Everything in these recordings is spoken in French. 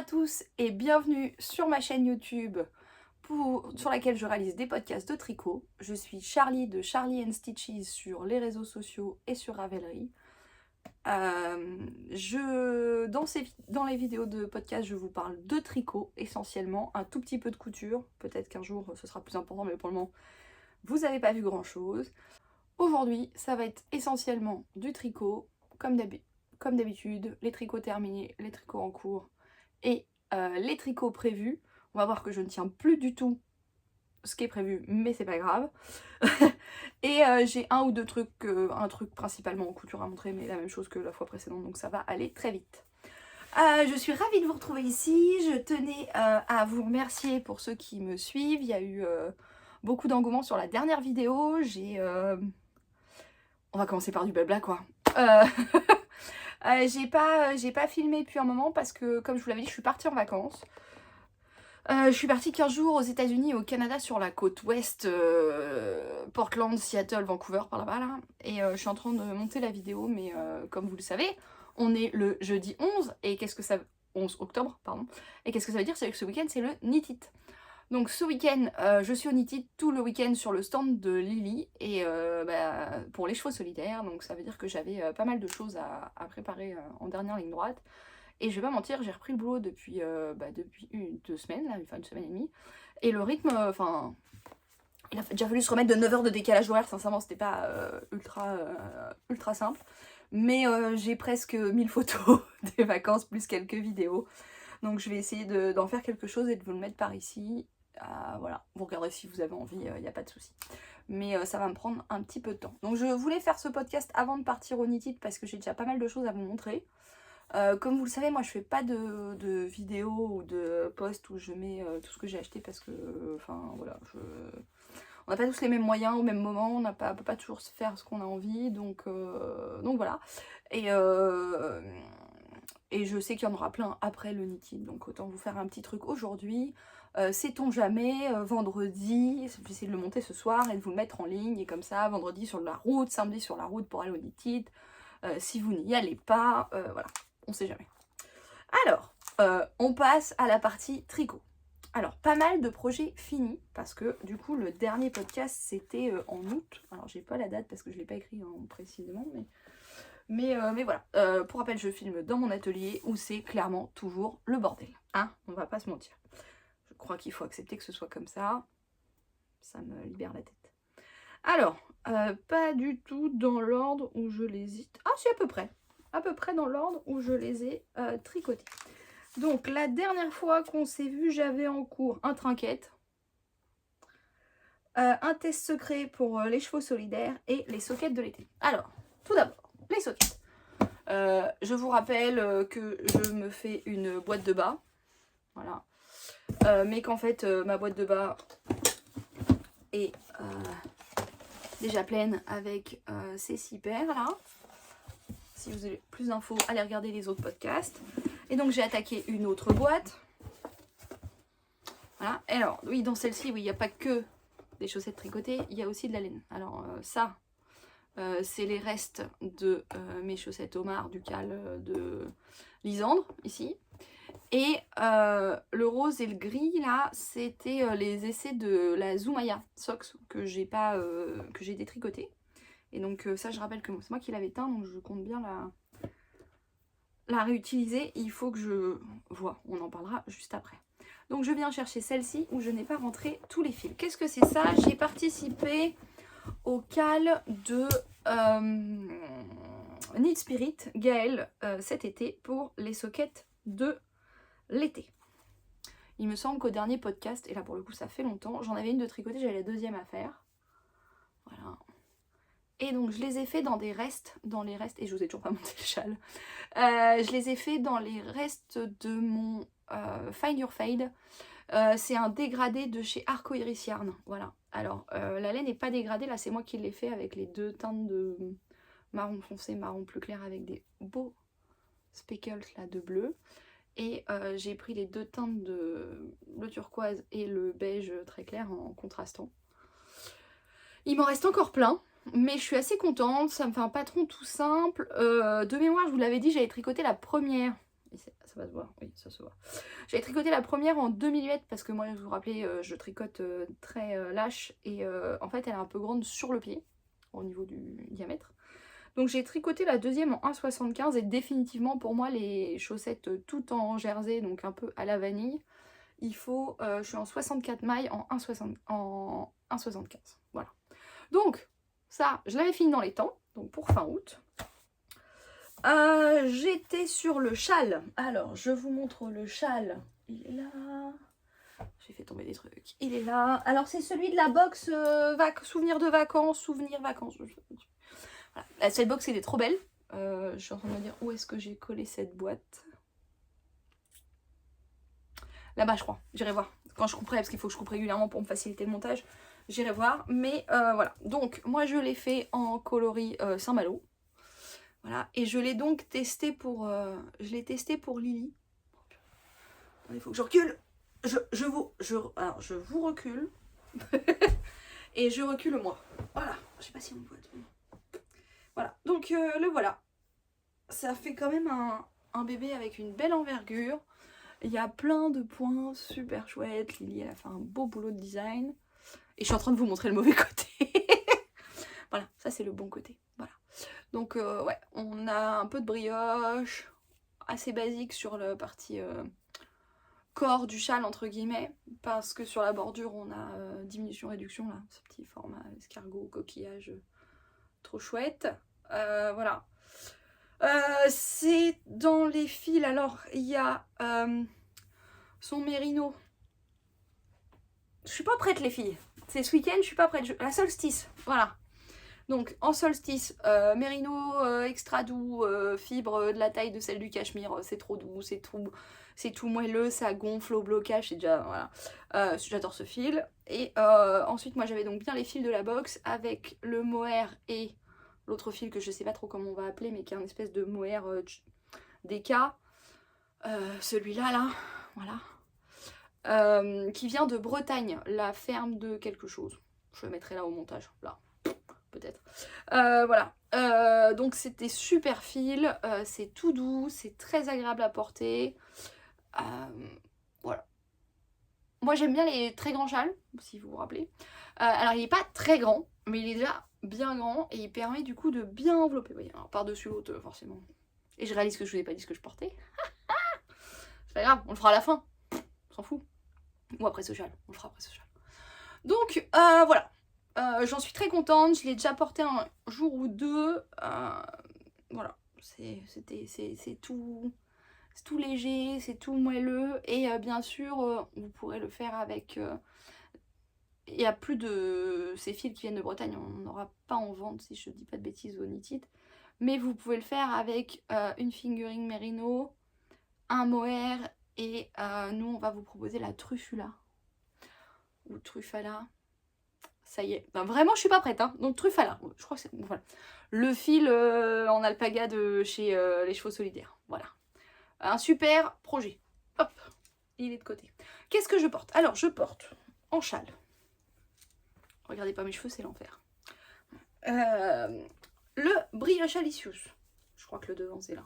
à tous et bienvenue sur ma chaîne YouTube sur laquelle je réalise des podcasts de tricot. Je suis Charlie de Charlie and Stitches sur les réseaux sociaux et sur Ravelry. Dans les vidéos de podcast, je vous parle de tricot essentiellement, un tout petit peu de couture. Peut-être qu'un jour ce sera plus important, mais pour le moment, vous n'avez pas vu grand chose. Aujourd'hui, ça va être essentiellement du tricot, comme d'habitude, les tricots terminés, les tricots en cours et les tricots prévus. On va voir que je ne tiens plus du tout ce qui est prévu, mais c'est pas grave. Et j'ai un ou deux trucs, un truc principalement en couture à montrer, mais la même chose que la fois précédente, donc ça va aller très vite. Je suis ravie de vous retrouver ici. Je tenais à vous remercier pour ceux qui me suivent. Il y a eu beaucoup d'engouement sur la dernière vidéo. On va commencer par du blabla quoi. J'ai pas filmé depuis un moment parce que, comme je vous l'avais dit, je suis partie en vacances. Je suis partie 15 jours aux États-Unis et au Canada sur la côte ouest, Portland, Seattle, Vancouver, par là-bas. Là. Et je suis en train de monter la vidéo, mais comme vous le savez, on est le jeudi 11, et 11 octobre, pardon. Et qu'est-ce que ça veut dire? C'est que ce week-end, c'est le Knit It. Donc ce week-end, je suis au Knit It tout le week-end sur le stand de Lily et pour les chevaux solidaires. Donc ça veut dire que j'avais pas mal de choses à préparer en dernière ligne droite. Et je vais pas mentir, j'ai repris le boulot depuis 2 semaines, là, enfin 1 semaine et demie. Et le rythme, il a déjà fallu se remettre de 9 heures de décalage horaire, sincèrement c'était pas ultra simple. Mais j'ai presque 1000 photos des vacances plus quelques vidéos. Donc je vais essayer d'en faire quelque chose et de vous le mettre par ici. Voilà, vous regardez si vous avez envie, il n'y a pas de souci. Mais ça va me prendre un petit peu de temps. Donc je voulais faire ce podcast avant de partir au Knit It parce que j'ai déjà pas mal de choses à vous montrer. Comme vous le savez, moi je fais pas de vidéos ou de posts où je mets tout ce que j'ai acheté parce que, enfin voilà, on n'a pas tous les mêmes moyens au même moment, on peut pas toujours faire ce qu'on a envie, donc voilà. Et je sais qu'il y en aura plein après le Knit It, donc autant vous faire un petit truc aujourd'hui. Sait-on jamais, vendredi, je vais essayer de le monter ce soir et de vous le mettre en ligne, et comme ça, vendredi sur la route, samedi sur la route pour aller au Knit It. Si vous n'y allez pas, voilà, on sait jamais. Alors, on passe à la partie tricot. Alors, pas mal de projets finis, parce que du coup, le dernier podcast, c'était en août. Alors, j'ai pas la date parce que je l'ai pas écrit précisément, mais voilà. Pour rappel, je filme dans mon atelier où c'est clairement toujours le bordel. Hein, on va pas se mentir. Je crois qu'il faut accepter que ce soit comme ça. Ça me libère la tête. Alors, pas du tout dans l'ordre où je les ai... Ah, c'est à peu près dans l'ordre où je les ai tricotés. Donc, la dernière fois qu'on s'est vu, j'avais en cours un trinquette, un test secret pour les chevaux solidaires et les sockets de l'été. Alors, tout d'abord, les sockets. Je vous rappelle que je me fais une boîte de bas, voilà, mais qu'en fait, ma boîte de bas est déjà pleine avec ces 6 paires là. Si vous avez plus d'infos, allez regarder les autres podcasts. Et donc j'ai attaqué une autre boîte. Voilà. Et alors, oui, dans celle-ci, oui, il n'y a pas que des chaussettes tricotées, il y a aussi de la laine. Alors ça, c'est les restes de mes chaussettes Omar du cal de Lisandre, ici. Et le rose et le gris, là, c'était les essais de la Zoumaya Socks que j'ai détricoté. Et donc ça, je rappelle que c'est moi qui l'avais teint, donc je compte bien la réutiliser. Il faut que je vois, on en parlera juste après. Donc je viens chercher celle-ci où je n'ai pas rentré tous les fils. Qu'est-ce que c'est ça? J'ai participé au cal de Knit Spirit, Gaëlle, cet été pour les sockets de l'été. Il me semble qu'au dernier podcast, et là pour le coup ça fait longtemps, j'en avais une de tricotée, j'avais la deuxième à faire. Voilà. Et donc je les ai fait dans les restes, et je vous ai toujours pas monté le châle. Je les ai fait dans les restes de mon Find Your Fade. C'est un dégradé de chez Arco Iris Yarn. Voilà. Alors la laine n'est pas dégradée, là c'est moi qui l'ai fait avec les 2 teintes de marron foncé, marron plus clair avec des beaux speckles là de bleu. Et j'ai pris les 2 teintes de le turquoise et le beige très clair en contrastant. Il m'en reste encore plein, mais je suis assez contente. Ça me fait un patron tout simple. De mémoire, je vous l'avais dit, j'avais tricoté la première Et ça va se voir, oui, ça se voit. J'avais tricoté la première en 2 mm parce que moi, vous vous rappelez, je tricote très lâche et en fait, elle est un peu grande sur le pied au niveau du diamètre. Donc j'ai tricoté la deuxième en 1,75 et définitivement pour moi les chaussettes tout en jersey, donc un peu à la vanille, il faut, je suis en 64 mailles en 1,75. Voilà. Donc ça, je l'avais fini dans les temps, donc pour fin août. J'étais sur le châle. Alors, je vous montre le châle. Il est là. J'ai fait tomber des trucs. Il est là. Alors, c'est celui de la box souvenirs de vacances. Souvenirs vacances. Voilà. Cette box, elle est trop belle. Je suis en train de me dire où est-ce que j'ai collé cette boîte. Là-bas, je crois. J'irai voir. Quand je couperai, parce qu'il faut que je coupe régulièrement pour me faciliter le montage. J'irai voir. Mais voilà. Donc, moi, je l'ai fait en coloris Saint-Malo. Voilà, et je l'ai donc testé pour Lily. Il faut que je recule. Alors, je vous recule. Et je recule moi. Voilà, je sais pas si on voit tout. Voilà, donc le voilà. Ça fait quand même un bébé avec une belle envergure. Il y a plein de points super chouettes. Lily, elle a fait un beau boulot de design. Et je suis en train de vous montrer le mauvais côté. Voilà, ça c'est le bon côté. Voilà. Donc ouais, on a un peu de brioche, assez basique sur la partie corps du châle entre guillemets, parce que sur la bordure on a diminution réduction là, ce petit format escargot, coquillage, trop chouette. Voilà. C'est dans les fils, alors il y a son mérino. Je suis pas prête les filles, c'est ce week-end, je suis pas prête, la solstice, voilà. Donc en solstice, mérino extra doux, fibre de la taille de celle du cachemire, c'est trop doux, c'est tout moelleux, ça gonfle au blocage, c'est déjà, voilà, j'adore ce fil. Et ensuite moi j'avais donc bien les fils de la box avec le mohair et l'autre fil que je sais pas trop comment on va appeler, mais qui est un espèce de mohair DK, celui-là là, voilà, qui vient de Bretagne, la ferme de quelque chose, je le mettrai là au montage, là. Peut-être. Voilà. Donc c'était super fil, c'est tout doux, c'est très agréable à porter. Voilà. Moi j'aime bien les très grands châles, si vous vous rappelez. Alors il n'est pas très grand, mais il est déjà bien grand et il permet du coup de bien envelopper. Vous voyez, par-dessus l'autre forcément. Et je réalise que je vous ai pas dit ce que je portais. C'est pas grave, on le fera à la fin. On s'en fout. Ou après ce châle, on le fera après ce châle. Donc voilà. J'en suis très contente, je l'ai déjà porté un jour ou deux, voilà, c'est tout léger, c'est tout moelleux, et bien sûr, vous pourrez le faire avec, il n'y a plus de ces fils qui viennent de Bretagne, on n'aura pas en vente si je dis pas de bêtises au Knit-It, mais vous pouvez le faire avec une fingering merino, un mohair, et nous on va vous proposer la truffula, ou truffala. Ça y est, ben, vraiment je suis pas prête, hein. Donc Truffala, je crois que c'est bon, voilà. Le fil en alpaga de chez les chevaux solidaires, voilà. Un super projet. Hop, il est de côté. Qu'est-ce que je porte? Alors je porte en châle. Regardez pas mes cheveux, c'est l'enfer. Le Brioche Alicius. Je crois que le devant c'est là.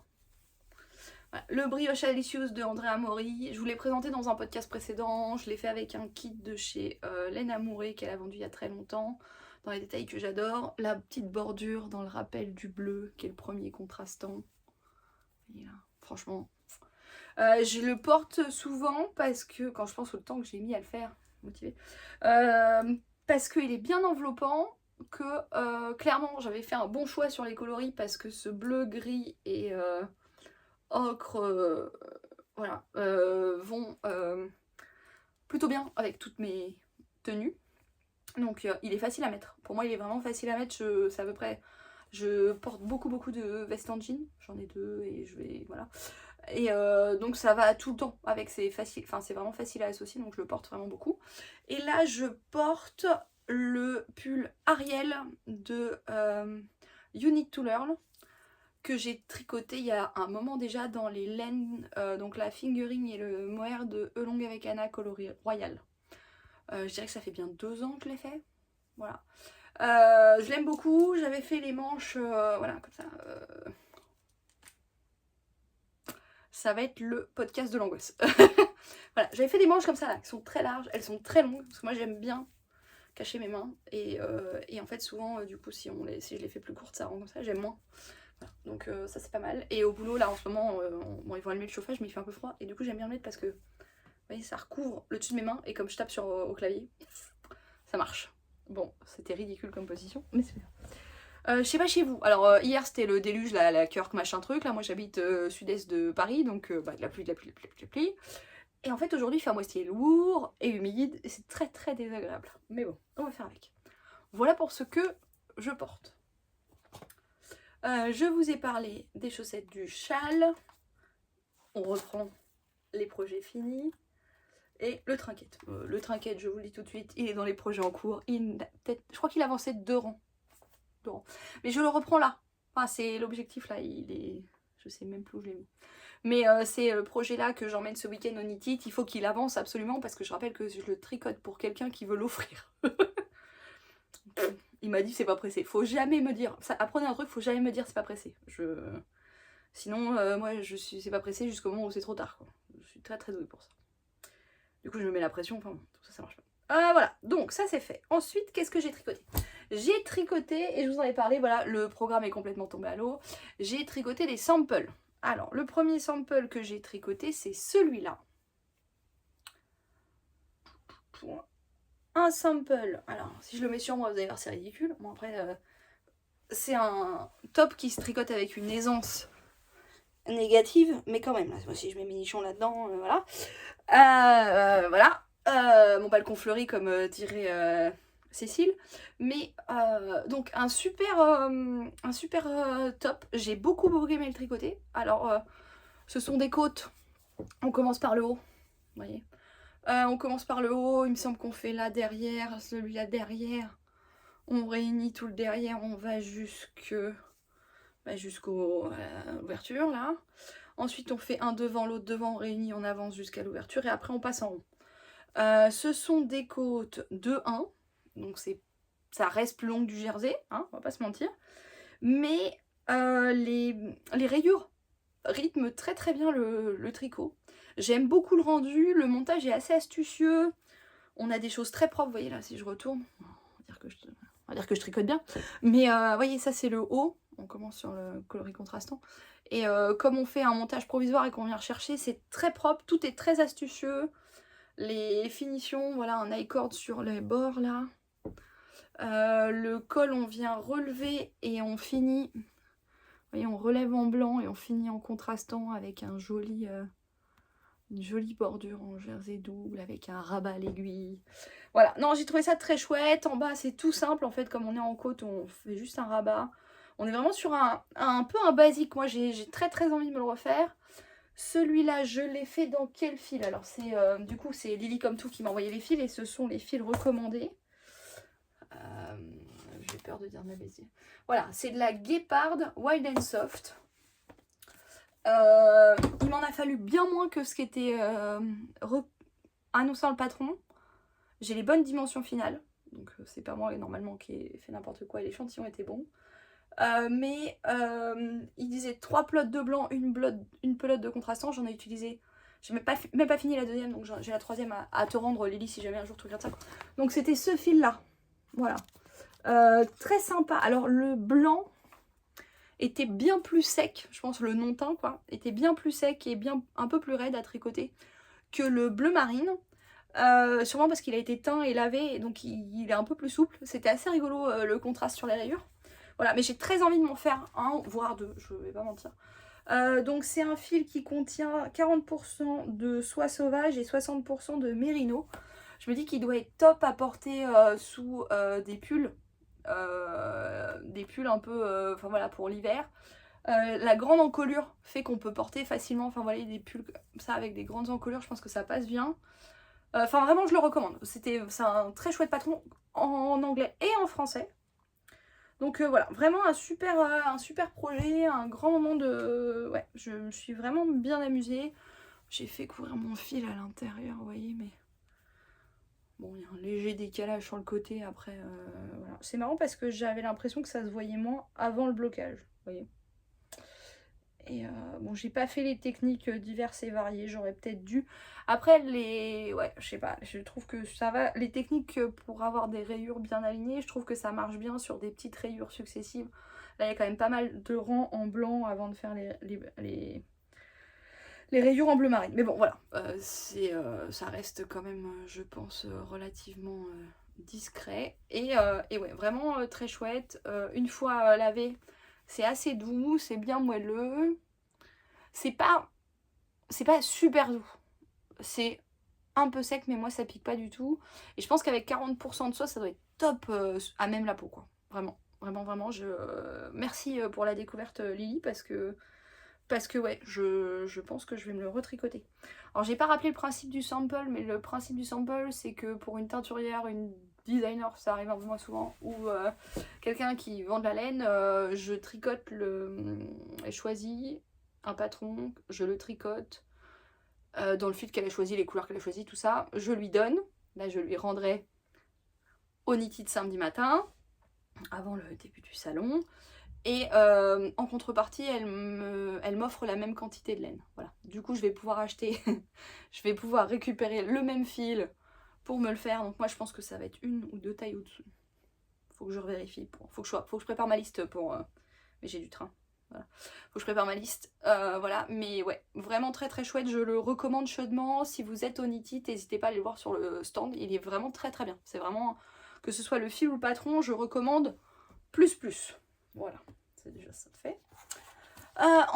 Voilà. Le Brioche Alicius de Andrea Mori. Je vous l'ai présenté dans un podcast précédent. Je l'ai fait avec un kit de chez Laine Amourée qu'elle a vendu il y a très longtemps. Dans les détails que j'adore. La petite bordure dans le rappel du bleu qui est le premier contrastant. Et là, franchement. Je le porte souvent parce que, quand je pense au temps que j'ai mis à le faire, motivé, parce qu'il est bien enveloppant, que clairement j'avais fait un bon choix sur les coloris parce que ce bleu, gris et ocre, voilà, vont plutôt bien avec toutes mes tenues. Donc il est facile à mettre. Pour moi il est vraiment facile à mettre. C'est à peu près. Je porte beaucoup de vestes en jean. J'en ai deux et je vais. Voilà. Et donc ça va tout le temps avec, c'est facile, enfin c'est vraiment facile à associer, donc je le porte vraiment beaucoup. Et là je porte le pull Ariel de You Need to Learn, que j'ai tricoté il y a un moment déjà dans les laines, donc la fingering et le mohair de Elong avec Anna coloris royal. Je dirais que ça fait bien 2 ans que je l'ai fait. Voilà. Je l'aime beaucoup, j'avais fait les manches, voilà, comme ça. ça va être le podcast de l'angoisse. Voilà, j'avais fait des manches comme ça là, qui sont très larges, elles sont très longues, parce que moi j'aime bien cacher mes mains, et en fait souvent du coup si je les fais plus courtes, ça rend comme ça, j'aime moins. Voilà, donc ça c'est pas mal. Et au boulot là en ce moment, bon, ils vont allumer le chauffage mais il fait un peu froid, et du coup j'aime bien le mettre parce que vous voyez, ça recouvre le dessus de mes mains, et comme je tape au clavier, ça marche. Bon, c'était ridicule comme position, mais c'est bien. Je sais pas chez vous. Alors hier c'était le déluge, la Kirk machin truc. Là moi j'habite sud-est de Paris, donc de la pluie, de la pluie, de la pluie, de la pluie. Et en fait aujourd'hui il fait à moitié lourd et humide, et c'est très très désagréable. Mais bon, on va faire avec. Voilà pour ce que je porte. Je vous ai parlé des chaussettes, du châle. On reprend les projets finis. Et le trinquette. Le trinquette, je vous le dis tout de suite, il est dans les projets en cours. Je crois qu'il avançait de 2 rangs. Mais je le reprends là. Enfin, c'est l'objectif là. Il est... Je sais même plus où je l'ai mis. Mais c'est le projet là que j'emmène ce week-end au Knit-It. Il faut qu'il avance absolument parce que je rappelle que je le tricote pour quelqu'un qui veut l'offrir. Il m'a dit c'est pas pressé. Faut jamais me dire. Ça, apprenez un truc, faut jamais me dire c'est pas pressé. Sinon, moi, c'est pas pressé jusqu'au moment où c'est trop tard, quoi. Je suis très très douée pour ça. Du coup, je me mets la pression, enfin, tout ça, ça marche pas. Voilà, donc ça c'est fait. Ensuite, qu'est-ce que j'ai tricoté? J'ai tricoté, et je vous en ai parlé, voilà, le programme est complètement tombé à l'eau. J'ai tricoté des samples. Alors, le premier sample que j'ai tricoté, c'est celui-là. Un sample, alors, si je le mets sur moi, vous allez voir, c'est ridicule. Bon, après, c'est un top qui se tricote avec une aisance négative, mais quand même, là, si je mets mes nichons là-dedans, voilà. Voilà. Mon balcon fleuri, comme dirait Cécile. Mais donc un super top. J'ai beaucoup aimé le tricoter. Alors ce sont des côtes. On commence par le haut. Vous voyez, on commence par le haut. Il me semble qu'on fait là derrière, celui-là derrière. On réunit tout le derrière. On va jusqu'aux ouvertures là. Ensuite on fait un devant, l'autre devant. On réunit, on avance jusqu'à l'ouverture. Et après on passe en haut. Ce sont des côtes de 1, donc ça reste plus long que du jersey, hein, on va pas se mentir. Mais les rayures rythment très très bien le tricot. J'aime beaucoup le rendu, le montage est assez astucieux. On a des choses très propres, vous voyez là, si je retourne, on va dire que je tricote bien. Mais vous voyez, ça c'est le haut, on commence sur le coloris contrastant. Et comme on fait un montage provisoire et qu'on vient rechercher, c'est très propre, tout est très astucieux. Les finitions, voilà, un I-cord sur les bords là. Le col, on vient relever et on finit. Vous voyez, on relève en blanc et on finit en contrastant avec une jolie bordure en jersey double avec un rabat à l'aiguille. Voilà, non, j'ai trouvé ça très chouette. En bas, c'est tout simple en fait, comme on est en côte, on fait juste un rabat. On est vraiment sur un peu un basique. Moi, j'ai très envie de me le refaire. Celui-là, je l'ai fait dans quel fil? Alors, du coup, c'est Lily comme tout qui m'a envoyé les fils, et ce sont les fils recommandés. J'ai peur de dire ma bêtise. Voilà, c'est de la Guépard Wild and Soft. Il m'en a fallu bien moins que ce qui était annonçant le patron. J'ai les bonnes dimensions finales. Donc, c'est pas moi normalement qui ai fait n'importe quoi, et l'échantillon était bon. Mais il disait 3 pelotes de blanc, une pelote de contrastant. J'en ai utilisé, j'ai même pas fini la deuxième, donc j'ai la troisième à te rendre, Lily, si jamais un jour tu regardes ça. Donc c'était ce fil là, voilà. Très sympa. Alors le blanc était bien plus sec, je pense le non teint quoi, était bien plus sec et un peu plus raide à tricoter que le bleu marine. Sûrement parce qu'il a été teint et lavé, donc il est un peu plus souple. C'était assez rigolo le contraste sur les rayures. Voilà, mais j'ai très envie de m'en faire un, voire deux, je vais pas mentir. Donc c'est un fil qui contient 40% de soie sauvage et 60% de mérino. Je me dis qu'il doit être top à porter sous des pulls un peu, enfin voilà, pour l'hiver. La grande encolure fait qu'on peut porter facilement, enfin voilà, des pulls comme ça avec des grandes encolures, je pense que ça passe bien. Enfin vraiment, je le recommande. C'est un très chouette patron en anglais et en français. Donc voilà, vraiment un super projet, un grand moment de... Ouais, je me suis vraiment bien amusée. J'ai fait couvrir mon fil à l'intérieur, vous voyez, mais... Bon, il y a un léger décalage sur le côté, après, voilà. C'est marrant parce que j'avais l'impression que ça se voyait moins avant le blocage, vous voyez. Et bon, j'ai pas fait les techniques diverses et variées, j'aurais peut-être dû. Après, ouais, je sais pas, je trouve que ça va. Les techniques pour avoir des rayures bien alignées, je trouve que ça marche bien sur des petites rayures successives. Là, il y a quand même pas mal de rangs en blanc avant de faire les rayures en bleu marine. Mais bon, voilà, ça reste quand même, je pense, relativement discret. Et ouais, vraiment très chouette. Une fois lavé, c'est assez doux, c'est bien moelleux. C'est pas super doux. C'est un peu sec, mais moi ça pique pas du tout. Et je pense qu'avec 40% de soie, ça doit être top à même la peau, quoi. Vraiment, vraiment, vraiment. Merci pour la découverte, Lily, parce que ouais, je pense que je vais me le retricoter. Alors j'ai pas rappelé le principe du sample, mais le principe du sample, c'est que pour une teinturière, une designer, ça arrive un peu moins souvent, ou quelqu'un qui vend de la laine, je tricote elle choisit un patron, je le tricote dans le fil qu'elle a choisi, les couleurs qu'elle a choisi, tout ça, je lui donne. Là je lui rendrai au Knitted samedi matin, avant le début du salon. Et en contrepartie, elle m'offre la même quantité de laine. Voilà. Du coup, je vais pouvoir acheter, je vais pouvoir récupérer le même fil pour me le faire. Donc moi, je pense que ça va être une ou deux tailles au-dessus. Faut que je revérifie. Faut que je prépare ma liste pour... Mais j'ai du train. Voilà. Faut que je prépare ma liste. Voilà. Mais ouais, vraiment très très chouette. Je le recommande chaudement. Si vous êtes au Knitted, n'hésitez pas à aller le voir sur le stand. Il est vraiment très très bien. C'est vraiment... Que ce soit le fil ou le patron, je recommande plus. Voilà, c'est déjà ça de fait.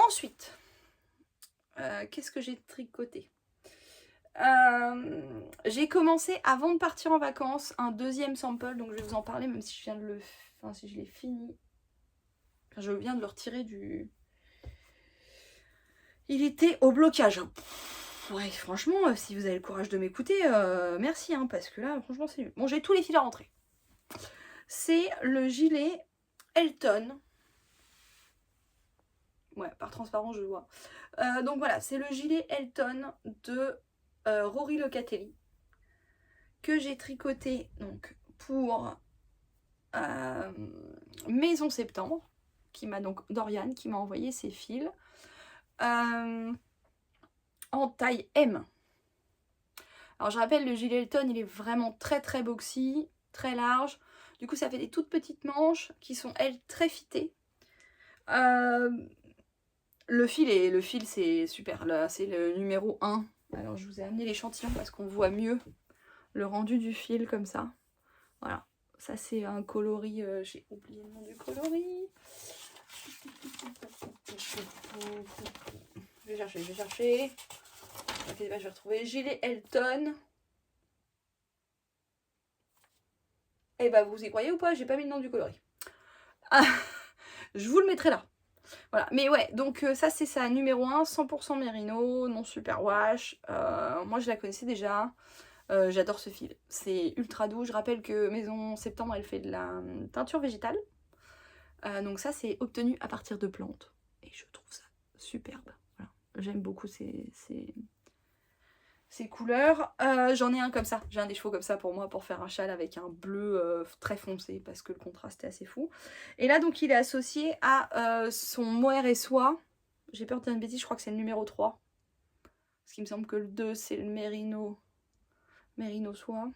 Ensuite, qu'est-ce que j'ai tricoté? J'ai commencé avant de partir en vacances un deuxième sample, donc je vais vous en parler, même si je viens de si je l'ai fini. Enfin, je viens de le retirer du... Il était au blocage. Ouais, franchement, si vous avez le courage de m'écouter, merci, hein, parce que là, franchement, c'est... Bon, j'ai tous les fils à rentrer. C'est le gilet Elton. Ouais, par transparent, je vois. Donc voilà, c'est le gilet Elton de Rory Locatelli que j'ai tricoté donc pour Maison Septembre, Dorian qui m'a envoyé ses fils en taille M. Alors je rappelle, le gilet Elton, il est vraiment très très boxy, très large. Du coup, ça fait des toutes petites manches qui sont, elles, très fitées. Le fil c'est super, là c'est le numéro 1. Alors je vous ai amené l'échantillon parce qu'on voit mieux le rendu du fil comme ça. Voilà, ça c'est un coloris, j'ai oublié le nom du coloris. Je vais chercher. Ok, bah, je vais retrouver gilet Elton. Et bah vous y croyez ou pas, j'ai pas mis le nom du coloris. Ah, je vous le mettrai là. Voilà, mais ouais, donc ça c'est sa numéro 1, 100% Merino, non superwash. Moi je la connaissais déjà, j'adore ce fil, c'est ultra doux. Je rappelle que Maison Septembre, elle fait de la teinture végétale. Donc ça c'est obtenu à partir de plantes. Et je trouve ça superbe. Voilà. J'aime beaucoup ces couleurs. J'en ai un comme ça, j'ai un des chevaux comme ça pour moi, pour faire un châle avec un bleu très foncé, parce que le contraste est assez fou. Et là donc il est associé à son mohair et soie. J'ai peur de dire une bêtise, je crois que c'est le numéro 3. Parce qu'il me semble que le 2 c'est le Merino soie.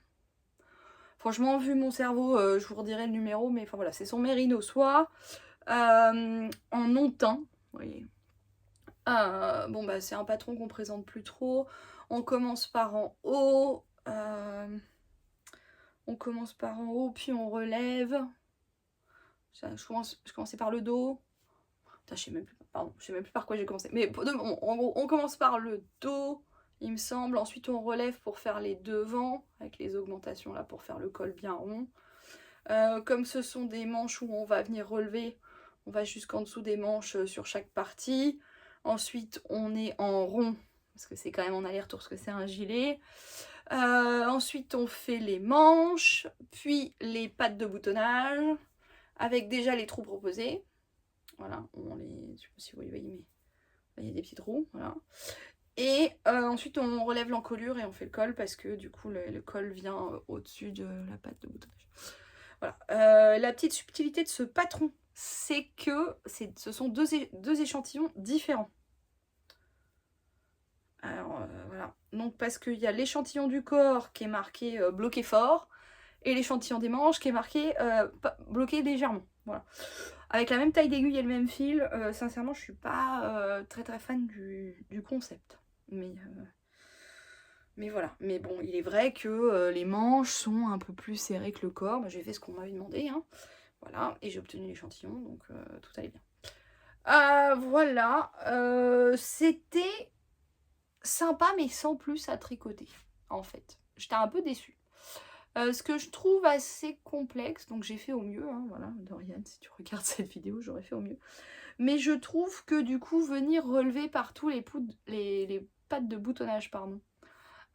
Franchement, vu mon cerveau, je vous redirai le numéro, mais enfin voilà, c'est son Merino soie en non teint, vous voyez. Bon bah c'est un patron qu'on présente plus trop. On commence par en haut. Puis on relève. Je commençais par le dos. Putain, je sais même plus par quoi j'ai commencé. Mais en gros, on commence par le dos, il me semble. Ensuite, on relève pour faire les devants, avec les augmentations là, pour faire le col bien rond. Comme ce sont des manches où on va venir relever, on va jusqu'en dessous des manches sur chaque partie. Ensuite, on est en rond, parce que c'est quand même en aller-retour, parce que c'est un gilet. Ensuite, on fait les manches, puis les pattes de boutonnage, avec déjà les trous proposés. Voilà, je sais pas si vous voyez, mais là, il y a des petits trous, voilà. Et ensuite, on relève l'encolure et on fait le col, parce que du coup, le col vient au-dessus de la patte de boutonnage. Voilà, la petite subtilité de ce patron c'est que ce sont deux échantillons différents. Alors voilà, donc parce qu'il y a l'échantillon du corps qui est marqué bloqué fort et l'échantillon des manches qui est marqué bloqué légèrement. Voilà. Avec la même taille d'aiguille et le même fil, sincèrement je suis pas très fan du concept. Mais voilà, mais bon, il est vrai que les manches sont un peu plus serrées que le corps. J'ai fait ce qu'on m'avait demandé, hein. Voilà, et j'ai obtenu l'échantillon, donc tout allait bien. Voilà, c'était sympa, mais sans plus à tricoter, en fait. J'étais un peu déçue. Ce que je trouve assez complexe, donc j'ai fait au mieux, hein, voilà, Dorian, si tu regardes cette vidéo, j'aurais fait au mieux. Mais je trouve que du coup, venir relever partout les pattes de boutonnage, pardon,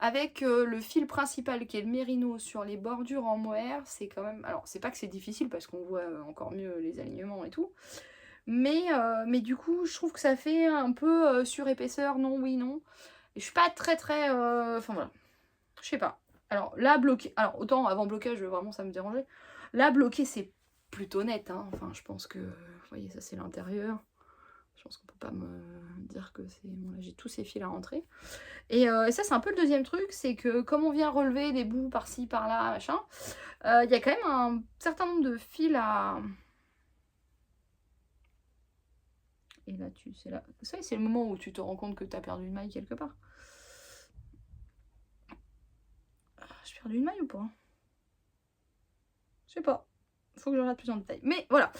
avec le fil principal qui est le mérino sur les bordures en mohair, c'est quand même... Alors, c'est pas que c'est difficile parce qu'on voit encore mieux les alignements et tout, mais du coup, je trouve que ça fait un peu surépaisseur, non, oui, non. Et je suis pas très... Enfin voilà, je sais pas. Alors là, bloqué... Alors autant avant blocage, vraiment ça me dérangeait. Là, bloqué, c'est plutôt net, hein. Enfin, je pense que... Vous voyez, ça c'est l'intérieur. Je pense qu'on peut pas me dire que c'est... Bon, là, j'ai tous ces fils à rentrer. Et ça, c'est un peu le deuxième truc, c'est que comme on vient relever des bouts par-ci, par-là, machin, il y a quand même un certain nombre de fils à... Et là, c'est là. Ça, c'est le moment où tu te rends compte que tu as perdu une maille quelque part. J'ai perdu une maille ou pas? Je sais pas. Faut que je regarde plus en détail. Mais voilà.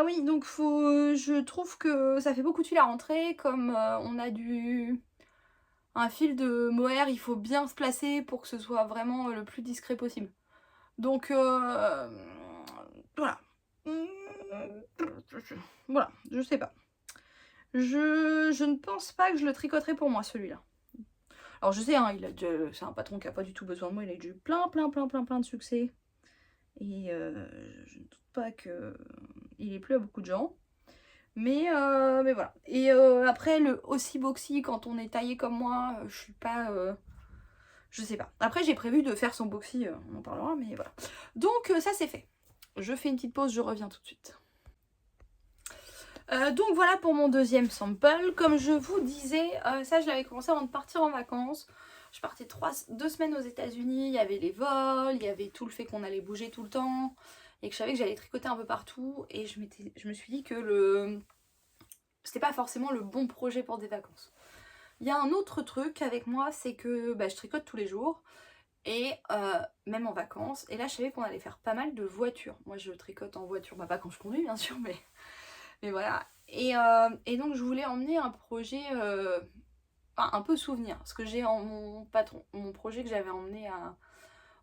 Oui, donc je trouve que ça fait beaucoup de fils à rentrer. Comme on a un fil de mohair, il faut bien se placer pour que ce soit vraiment le plus discret possible. Donc voilà. Voilà, je sais pas. Je ne pense pas que je le tricoterai pour moi, celui-là. Alors je sais, hein, c'est un patron qui n'a pas du tout besoin de moi, il a eu plein de succès. Et je ne doute pas qu'il ait plu à beaucoup de gens. Mais voilà. Et après, le aussi boxy, quand on est taillé comme moi, je suis pas... je sais pas. Après, j'ai prévu de faire son boxy, on en parlera, mais voilà. Donc ça, c'est fait. Je fais une petite pause, je reviens tout de suite. Donc voilà pour mon deuxième sample. Comme je vous disais, ça je l'avais commencé avant de partir en vacances. Je partais 2 semaines aux États-Unis, il y avait les vols, il y avait tout le fait qu'on allait bouger tout le temps et que je savais que j'allais tricoter un peu partout et je me suis dit que c'était pas forcément le bon projet pour des vacances. Il y a un autre truc avec moi, c'est que je tricote tous les jours et même en vacances. Et là je savais qu'on allait faire pas mal de voitures. Moi je tricote en voiture, pas quand je conduis bien sûr, mais voilà. Et donc je voulais emmener un projet un peu souvenir. Parce que j'ai mon projet que j'avais emmené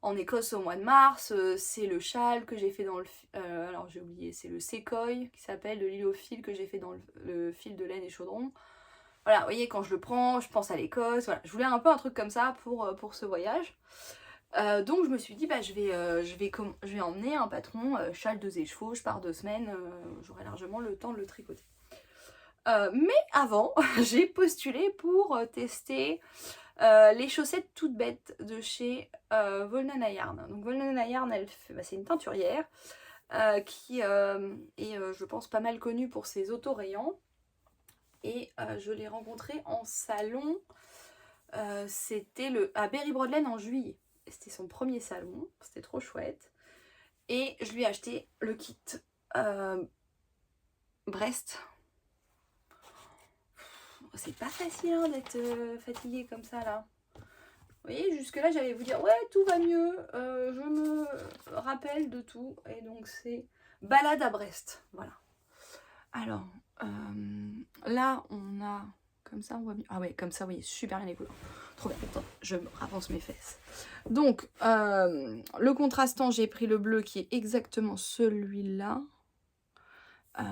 en Écosse au mois de mars, c'est le châle que j'ai fait dans le... alors j'ai oublié, c'est le séquoia qui s'appelle, de l'île au fil que j'ai fait dans le fil de laine et chaudron. Voilà, vous voyez, quand je le prends, je pense à l'Écosse. Voilà, je voulais un peu un truc comme ça pour ce voyage. Donc je me suis dit, je vais emmener un patron châle 2 écheveaux, je pars 2 semaines, j'aurai largement le temps de le tricoter. Mais avant, j'ai postulé pour tester les chaussettes toutes bêtes de chez Volnon Yarn. Donc Volnon Yarn, c'est une teinturière qui est, je pense, pas mal connue pour ses autorayants. Et je l'ai rencontrée en salon, c'était à Berry Broadland en juillet. C'était son premier salon, c'était trop chouette. Et je lui ai acheté le kit Brest. C'est pas facile hein, d'être fatiguée comme ça là. Vous voyez, jusque là j'allais vous dire ouais tout va mieux, je me rappelle de tout. Et donc c'est balade à Brest, voilà. Alors là on a comme ça on voit bien. Ah ouais comme ça vous voyez super bien les couleurs. Trop bien, attends, je me ravance mes fesses. Donc le contrastant j'ai pris le bleu qui est exactement celui-là.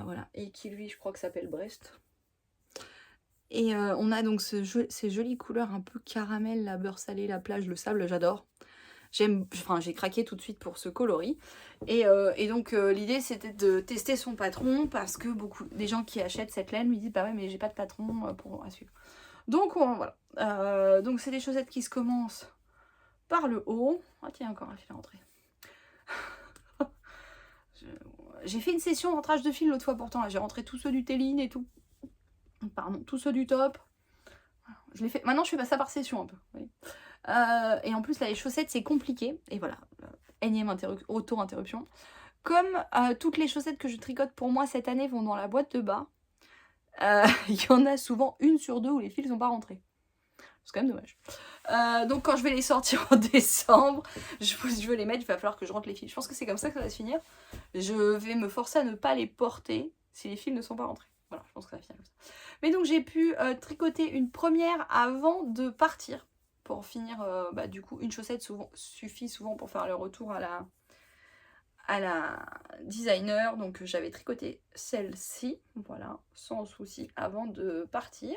Voilà, et qui lui je crois que s'appelle Brest. Et on a donc ces jolies couleurs un peu caramel, la beurre salé, la plage, le sable, j'adore. J'ai craqué tout de suite pour ce coloris. Et donc l'idée c'était de tester son patron parce que des gens qui achètent cette laine lui disent bah ouais mais j'ai pas de patron pour suivre. Donc voilà. Donc c'est des chaussettes qui se commencent par le haut. Ah tiens encore un fil à rentrer. J'ai fait une session de rentrage de fil l'autre fois pourtant, j'ai rentré tous ceux du Téline et tout. Pardon, tous ceux du top. Je l'ai fait. Maintenant je fais ça par session un peu. Oui. Et en plus là les chaussettes c'est compliqué. Et voilà, énième auto-interruption. Comme toutes les chaussettes que je tricote pour moi cette année vont dans la boîte de bas, il y en a souvent une sur deux où les fils sont pas rentrés. C'est quand même dommage. Donc quand je vais les sortir en décembre, je veux les mettre, il va falloir que je rentre les fils. Je pense que c'est comme ça que ça va se finir. Je vais me forcer à ne pas les porter si les fils ne sont pas rentrés. Voilà, je pense que ça va finir comme ça. Mais donc j'ai pu tricoter une première avant de partir. Pour finir, du coup, une chaussette suffit souvent pour faire le retour à la designer. Donc j'avais tricoté celle-ci, voilà, sans souci, avant de partir.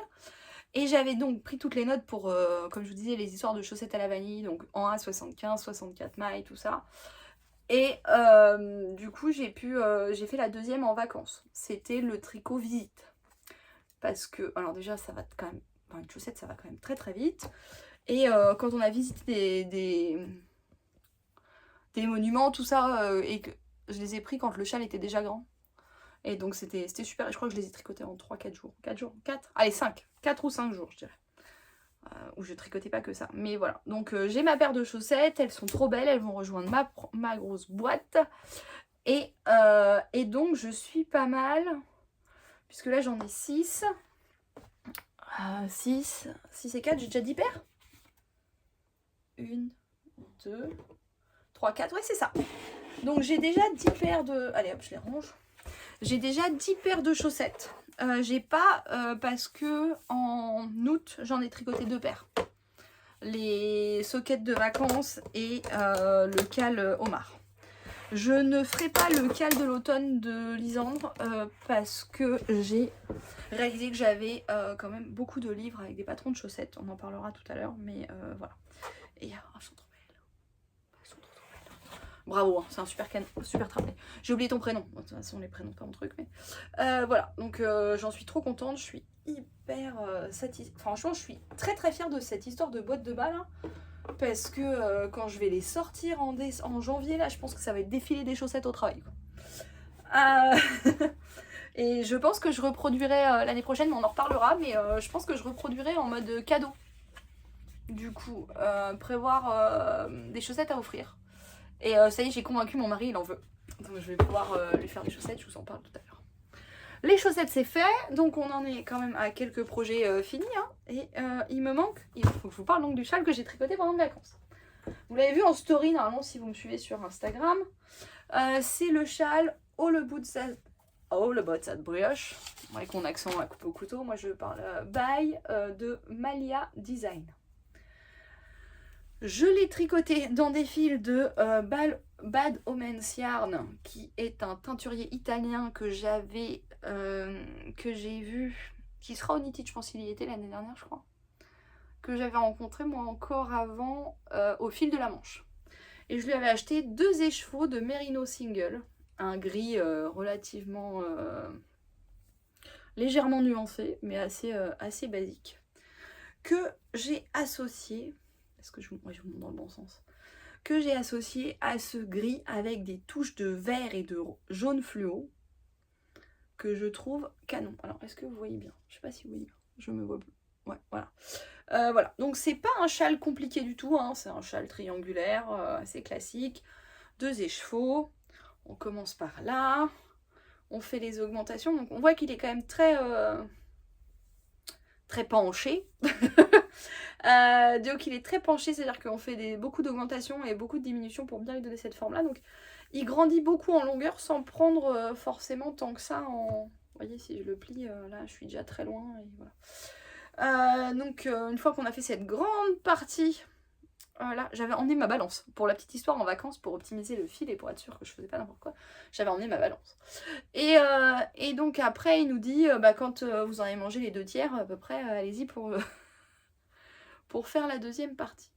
Et j'avais donc pris toutes les notes pour, comme je vous disais, les histoires de chaussettes à la vanille, donc en A, 75, 64 mailles, tout ça. Et du coup, j'ai fait la deuxième en vacances. C'était le tricot visite. Parce que, alors déjà, ça va quand même, enfin, une chaussette, ça va quand même très très vite. Et quand on a visité des monuments, tout ça, et que je les ai pris quand le châle était déjà grand. Et donc c'était super, et je crois que je les ai tricotés en 3-4 jours. 4 allez 5, 4 ou 5 jours je dirais. Où je tricotais pas que ça. Mais voilà, donc j'ai ma paire de chaussettes, elles sont trop belles, elles vont rejoindre ma grosse boîte. Et donc je suis pas mal, puisque là j'en ai 6. 6 et 4, j'ai déjà 10 paires. 1, 2, 3, 4, ouais c'est ça. Donc j'ai déjà 10 paires de... Allez hop, je les range. J'ai déjà 10 paires de chaussettes. J'ai pas, parce que en août, j'en ai tricoté 2 paires. Les sockets de vacances et le cal Omar. Je ne ferai pas le cal de l'automne de Lisandre parce que j'ai réalisé que j'avais quand même beaucoup de livres avec des patrons de chaussettes. On en parlera tout à l'heure, mais voilà. Et elles sont trop belles. Elles sont trop belles. Bravo, hein, c'est un super travail. J'ai oublié ton prénom. De toute façon, les prénoms, pas mon truc, mais voilà. Donc j'en suis trop contente. Je suis hyper satisfaite. Franchement, je suis très très fière de cette histoire de boîte de bas là. Parce que quand je vais les sortir en janvier, là, je pense que ça va être défilé des chaussettes au travail. Et je pense que je reproduirai l'année prochaine, mais on en reparlera. Mais je pense que je reproduirai en mode cadeau. Du coup, prévoir des chaussettes à offrir. Et ça y est, j'ai convaincu mon mari, il en veut. Donc je vais pouvoir lui faire des chaussettes, je vous en parle tout à l'heure. Les chaussettes c'est fait, donc on en est quand même à quelques projets finis. Hein, et il me manque, il faut que je vous parle donc du châle que j'ai tricoté pendant les vacances. Vous l'avez vu en story normalement si vous me suivez sur Instagram. C'est le châle All About That Brioche, avec mon accent à couper au couteau. Moi je parle by de Malia Design. Je l'ai tricoté dans des fils de Bad Omens Yarn, qui est un teinturier italien que j'ai vu, qui sera au Knitted, je pense qu'il y était l'année dernière, je crois, que j'avais rencontré moi encore avant au fil de la Manche. Et je lui avais acheté 2 écheveaux de Merino Single, un gris relativement légèrement nuancé, mais assez basique, que j'ai associé. Est-ce que je vous montre dans le bon sens? Que j'ai associé à ce gris avec des touches de vert et de jaune fluo que je trouve canon. Alors, est-ce que vous voyez bien? Je sais pas si vous voyez bien. Je me vois plus. Ouais, voilà. Voilà. Donc, c'est pas un châle compliqué du tout. Hein. C'est un châle triangulaire, assez classique. 2 écheveaux. On commence par là. On fait les augmentations. Donc, on voit qu'il est quand même très penché. Donc il est très penché, c'est-à-dire qu'on fait beaucoup d'augmentations et beaucoup de diminutions pour bien lui donner cette forme là. Donc il grandit beaucoup en longueur sans prendre forcément tant que ça en... Vous voyez, si je le plie, là je suis déjà très loin. Et voilà. Donc une fois qu'on a fait cette grande partie, là j'avais emmené ma balance. Pour la petite histoire, en vacances, pour optimiser le fil et pour être sûr que je faisais pas n'importe quoi, j'avais emmené ma balance. Et donc après il nous dit, quand vous en avez mangé les 2 tiers à peu près, allez-y pour faire la deuxième partie.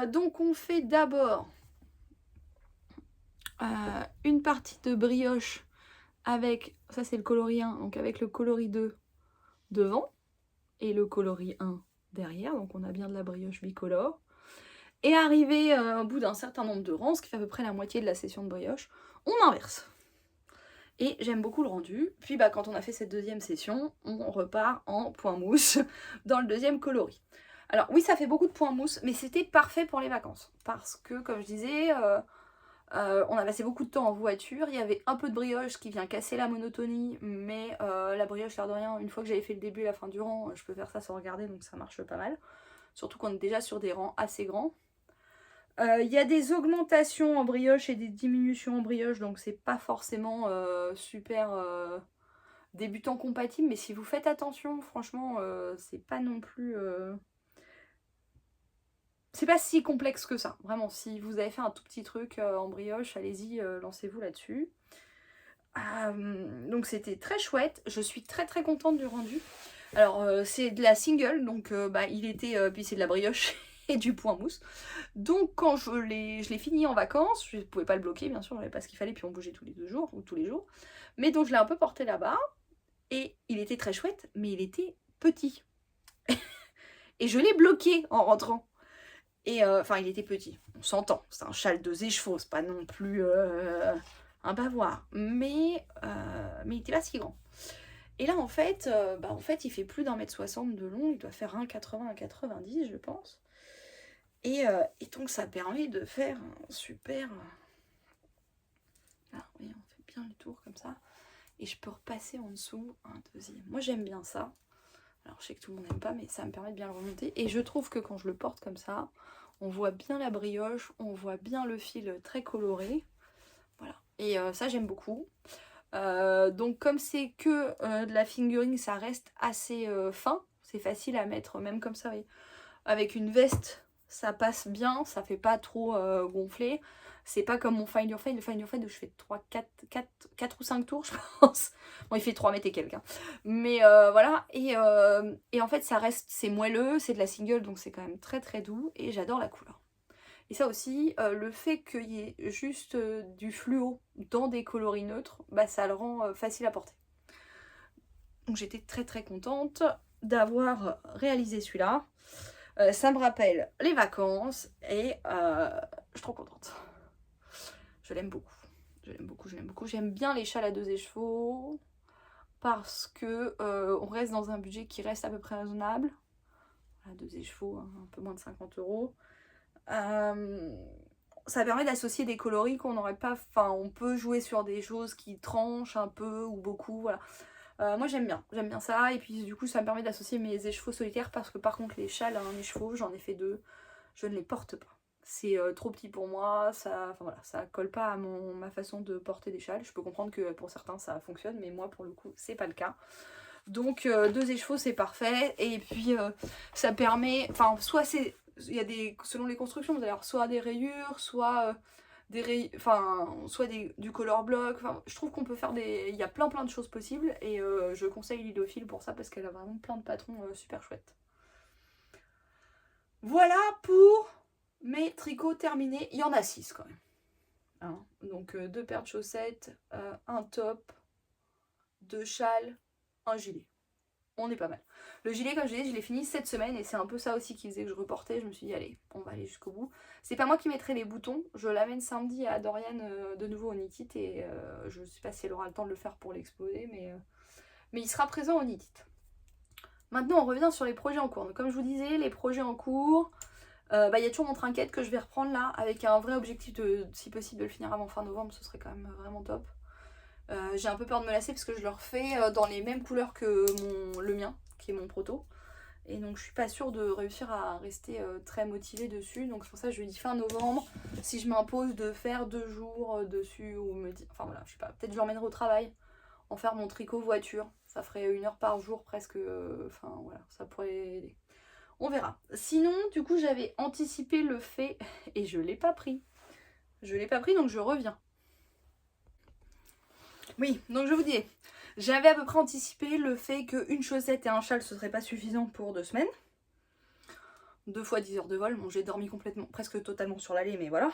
Donc on fait d'abord une partie de brioche avec, ça c'est le coloris 1, donc avec le coloris 2 devant et le coloris 1 derrière, donc on a bien de la brioche bicolore. Et arrivé au bout d'un certain nombre de rangs, ce qui fait à peu près la moitié de la session de brioche, on inverse. Et j'aime beaucoup le rendu. Puis bah, quand on a fait cette deuxième session, on repart en point mousse dans le deuxième coloris. Alors oui, ça fait beaucoup de points mousse, mais c'était parfait pour les vacances. Parce que, comme je disais, on a passé beaucoup de temps en voiture. Il y avait un peu de brioche qui vient casser la monotonie, mais la brioche, l'air de rien, une fois que j'avais fait le début et la fin du rang, je peux faire ça sans regarder, donc ça marche pas mal. Surtout qu'on est déjà sur des rangs assez grands. Il y a des augmentations en brioche et des diminutions en brioche, donc c'est pas forcément super débutant compatible, mais si vous faites attention, franchement, c'est pas non plus... C'est pas si complexe que ça, vraiment. Si vous avez fait un tout petit truc en brioche, allez-y, lancez-vous là-dessus. Donc c'était très chouette, je suis très très contente du rendu. Alors c'est de la single, donc bah, il était, puis c'est de la brioche et du point mousse. Donc quand je l'ai fini en vacances, je ne pouvais pas le bloquer bien sûr, j'avais pas ce qu'il fallait, puis on bougeait tous les 2 jours ou tous les jours. Mais donc je l'ai un peu porté là-bas, et il était très chouette, mais il était petit. Et je l'ai bloqué en rentrant. Et enfin il était petit, on s'entend, c'est un châle de écheveau, c'est pas non plus un bavoir, mais il était pas si grand. Et là en fait, il fait plus d'1m60 de long, il doit faire 1,80 à 90 je pense. Et donc ça permet de faire un super... Ah oui, on fait bien le tour comme ça. Et je peux repasser en dessous un deuxième. Moi j'aime bien ça. Alors je sais que tout le monde n'aime pas, mais ça me permet de bien le remonter. Et je trouve que quand je le porte comme ça, on voit bien la brioche, on voit bien le fil très coloré. Voilà. Et ça j'aime beaucoup. Donc comme c'est que de la fingering, ça reste assez fin. C'est facile à mettre même comme ça, oui. Avec une veste, ça passe bien, ça fait pas trop gonfler. C'est pas comme mon Find Your Fade, le Find Your Fade où je fais 4 ou 5 tours, je pense. Bon, il fait 3 mètres et quelques. Hein. Mais voilà, et en fait, ça reste, c'est moelleux, c'est de la single, donc c'est quand même très très doux, et j'adore la couleur. Et ça aussi, le fait qu'il y ait juste du fluo dans des coloris neutres, bah, ça le rend facile à porter. Donc j'étais très très contente d'avoir réalisé celui-là. Ça me rappelle les vacances et je suis trop contente. Je l'aime beaucoup. Je l'aime beaucoup, je l'aime beaucoup. J'aime bien les châles à 2 écheveaux parce que on reste dans un budget qui reste à peu près raisonnable. À 2 écheveaux, hein, un peu moins de 50 €. Ça permet d'associer des coloris qu'on n'aurait pas... Enfin, on peut jouer sur des choses qui tranchent un peu ou beaucoup, voilà. Moi j'aime bien ça, et puis du coup ça me permet d'associer mes écheveaux solitaires, parce que par contre les châles à un écheveau, j'en ai fait 2, je ne les porte pas. C'est trop petit pour moi, ça, enfin, voilà, ça colle pas à ma façon de porter des châles. Je peux comprendre que pour certains ça fonctionne, mais moi pour le coup c'est pas le cas. Donc 2 écheveaux c'est parfait, et puis ça permet, enfin soit c'est, il y a des, selon les constructions, vous allez avoir soit des rayures, soit du color block. Enfin, je trouve qu'on peut faire des... Il y a plein de choses possibles, et je conseille Lidophile pour ça, parce qu'elle a vraiment plein de patrons super chouettes. Voilà pour mes tricots terminés. Il y en a 6 quand même. Hein, donc 2 paires de chaussettes, un top, 2 châles, un gilet. On est pas mal. Le gilet, comme je l'ai dit, je l'ai fini cette semaine, et c'est un peu ça aussi qui faisait que je reportais. Je me suis dit, allez, on va aller jusqu'au bout. C'est pas moi qui mettrai les boutons. Je l'amène samedi à Dorian de nouveau au Knit-It, et je sais pas si elle aura le temps de le faire pour l'exposer, mais il sera présent au Knit-It. Maintenant, on revient sur les projets en cours. Donc, comme je vous disais, les projets en cours, il y a toujours mon trinquette que je vais reprendre là, avec un vrai objectif de, si possible, de le finir avant fin novembre. Ce serait quand même vraiment top. J'ai un peu peur de me lasser parce que je le refais dans les mêmes couleurs que le mien, qui est mon proto. Et donc je suis pas sûre de réussir à rester très motivée dessus. Donc c'est pour ça que je lui dis fin novembre. Si je m'impose de faire 2 jours dessus, ou me dire... Enfin voilà, je sais pas. Peut-être je l'emmènerai au travail, en faire mon tricot voiture. Ça ferait 1 heure par jour presque. Enfin voilà, ça pourrait aider. On verra. Sinon, du coup, j'avais anticipé le fait, et je l'ai pas pris. Je l'ai pas pris, donc je reviens. Oui, donc je vous dis, j'avais à peu près anticipé le fait qu'une chaussette et un châle, ce serait pas suffisant pour 2 semaines. 2 fois 10 heures de vol, bon j'ai dormi complètement, presque totalement sur l'allée, mais voilà.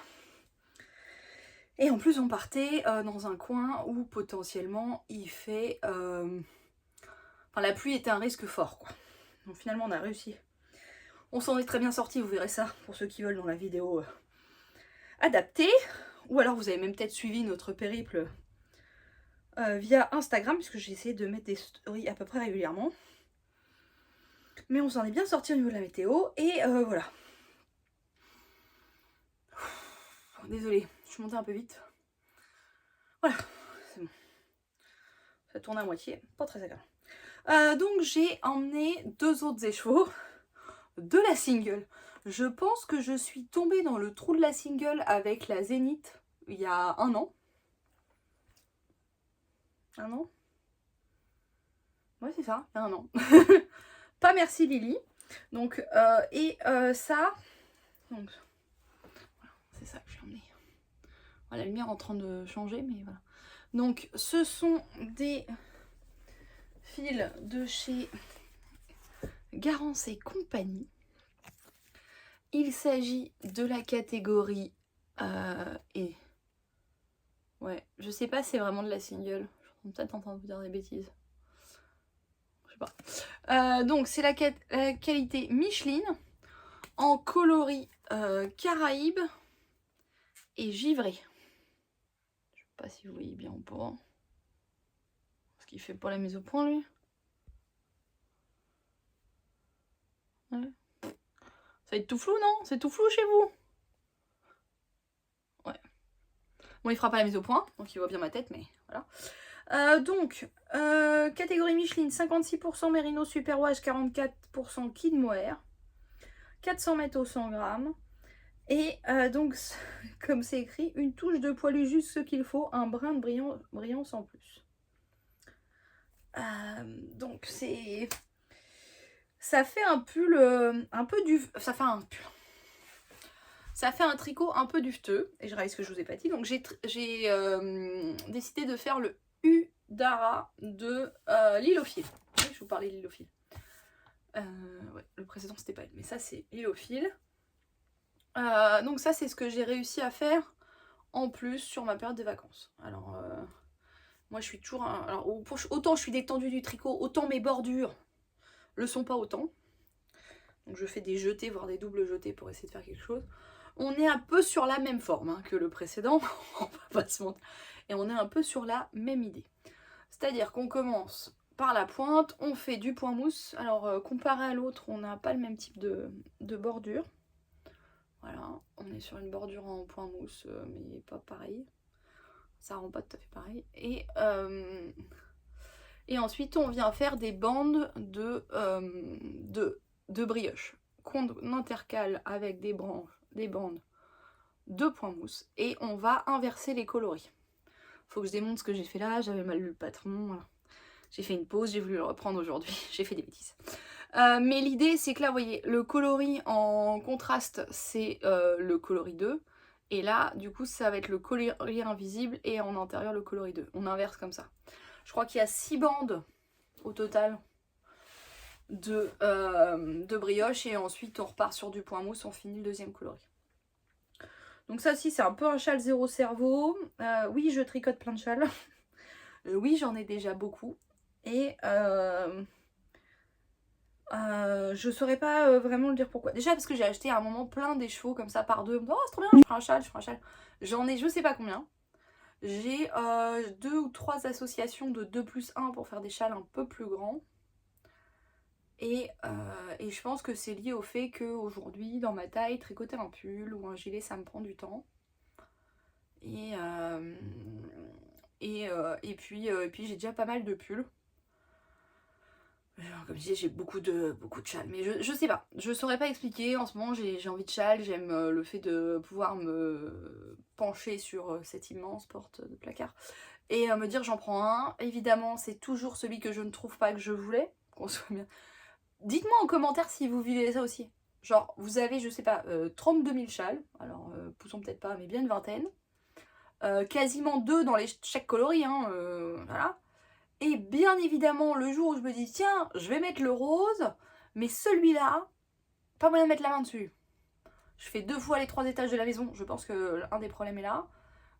Et en plus on partait dans un coin où potentiellement il fait... Enfin la pluie était un risque fort, quoi. Donc finalement on a réussi. On s'en est très bien sorti, vous verrez ça pour ceux qui veulent dans la vidéo adaptée. Ou alors vous avez même peut-être suivi notre périple via Instagram, puisque j'ai essayé de mettre des stories à peu près régulièrement. Mais on s'en est bien sorti au niveau de la météo, et voilà. Désolée, je suis montée un peu vite. Voilà, c'est bon. Ça tourne à moitié, pas très agréable. Donc j'ai emmené 2 autres écheveaux de la single. Je pense que je suis tombée dans le trou de la single avec la Zénith il y a 1 an. 1 an? Ouais, c'est ça, il y a 1 an. Pas merci Lily. Donc, ça, donc, voilà, c'est ça que j'ai emmené. La lumière est en train de changer, mais voilà. Donc, ce sont des fils de chez Garance et compagnie. Il s'agit de la catégorie et ouais, je sais pas si c'est vraiment de la single. Je suis peut-être en train de vous dire des bêtises. Je sais pas. Donc c'est la qualité Micheline en coloris Caraïbes et givré. Je sais pas si vous voyez bien ou pas. Ce qu'il fait pas la mise au point lui. Ouais. Ça va être tout flou, non? C'est tout flou chez vous? Ouais. Bon, il fera pas la mise au point, donc il voit bien ma tête, mais voilà. Donc, catégorie Micheline, 56% Merino Superwash, 44% Kid Mohair, 400 mètres au 100 grammes. Et donc, comme c'est écrit, une touche de poilu juste ce qu'il faut, un brin de brillance en plus. Donc, c'est... Ça fait un pull un peu du... Ça fait un pull. Ça fait un tricot un peu duveteux. Et je réalise que je vous ai pas dit. Donc, j'ai décidé de faire le Udara de Lilophile. Oui, je vous parlais de Lilophile. Ouais, le précédent, c'était pas elle. Mais ça, c'est Lilophile. Donc ça, c'est ce que j'ai réussi à faire en plus sur ma période de vacances. Alors, moi, je suis toujours... Alors, autant je suis détendue du tricot, autant mes bordures le sont pas autant. Donc je fais des jetés, voire des doubles jetés pour essayer de faire quelque chose. On est un peu sur la même forme hein, que le précédent, on va pas se mentir. Et on est un peu sur la même idée. C'est-à-dire qu'on commence par la pointe, on fait du point mousse. Alors comparé à l'autre, on n'a pas le même type de bordure. Voilà, on est sur une bordure en point mousse, mais pas pareil. Ça rend pas tout à fait pareil. Et ensuite, on vient faire des bandes de brioche qu'on intercale avec des bandes de point mousse. Et on va inverser les coloris. Faut que je démontre ce que j'ai fait là. J'avais mal lu le patron. Voilà. J'ai fait une pause, j'ai voulu le reprendre aujourd'hui. J'ai fait des bêtises. Mais l'idée, c'est que là, vous voyez, le coloris en contraste, c'est le coloris 2. Et là, du coup, ça va être le coloris invisible et en intérieur, le coloris 2. On inverse comme ça. Je crois qu'il y a 6 bandes au total de brioche. Et ensuite, on repart sur du point mousse, on finit le deuxième coloris. Donc ça aussi, c'est un peu un châle zéro cerveau. Oui, je tricote plein de châles. Oui, j'en ai déjà beaucoup. Et... je saurais pas vraiment le dire pourquoi. Déjà parce que j'ai acheté à un moment plein des chevaux comme ça par deux. Oh c'est trop bien, je ferai un châle, je ferai un châle. J'en ai je sais pas combien. J'ai 2 ou 3 associations de 2+1 pour faire des châles un peu plus grands. Et je pense que c'est lié au fait qu'aujourd'hui dans ma taille, tricoter un pull ou un gilet ça me prend du temps. Et puis j'ai déjà pas mal de pulls. Comme je disais, j'ai beaucoup de châles, mais je sais pas, je saurais pas expliquer. En ce moment, j'ai envie de châle, j'aime le fait de pouvoir me pencher sur cette immense porte de placard et me dire j'en prends un. Évidemment, c'est toujours celui que je ne trouve pas que je voulais, qu'on soit bien. Dites-moi en commentaire si vous vivez ça aussi. Genre, vous avez, je sais pas, 32 000 châles, alors poussons peut-être pas, mais bien une vingtaine. Quasiment 2 dans chaque coloris, hein, voilà. Et bien évidemment, le jour où je me dis, tiens, je vais mettre le rose, mais celui-là, pas moyen de mettre la main dessus. Je fais 2 fois les 3 étages de la maison, je pense que un des problèmes est là.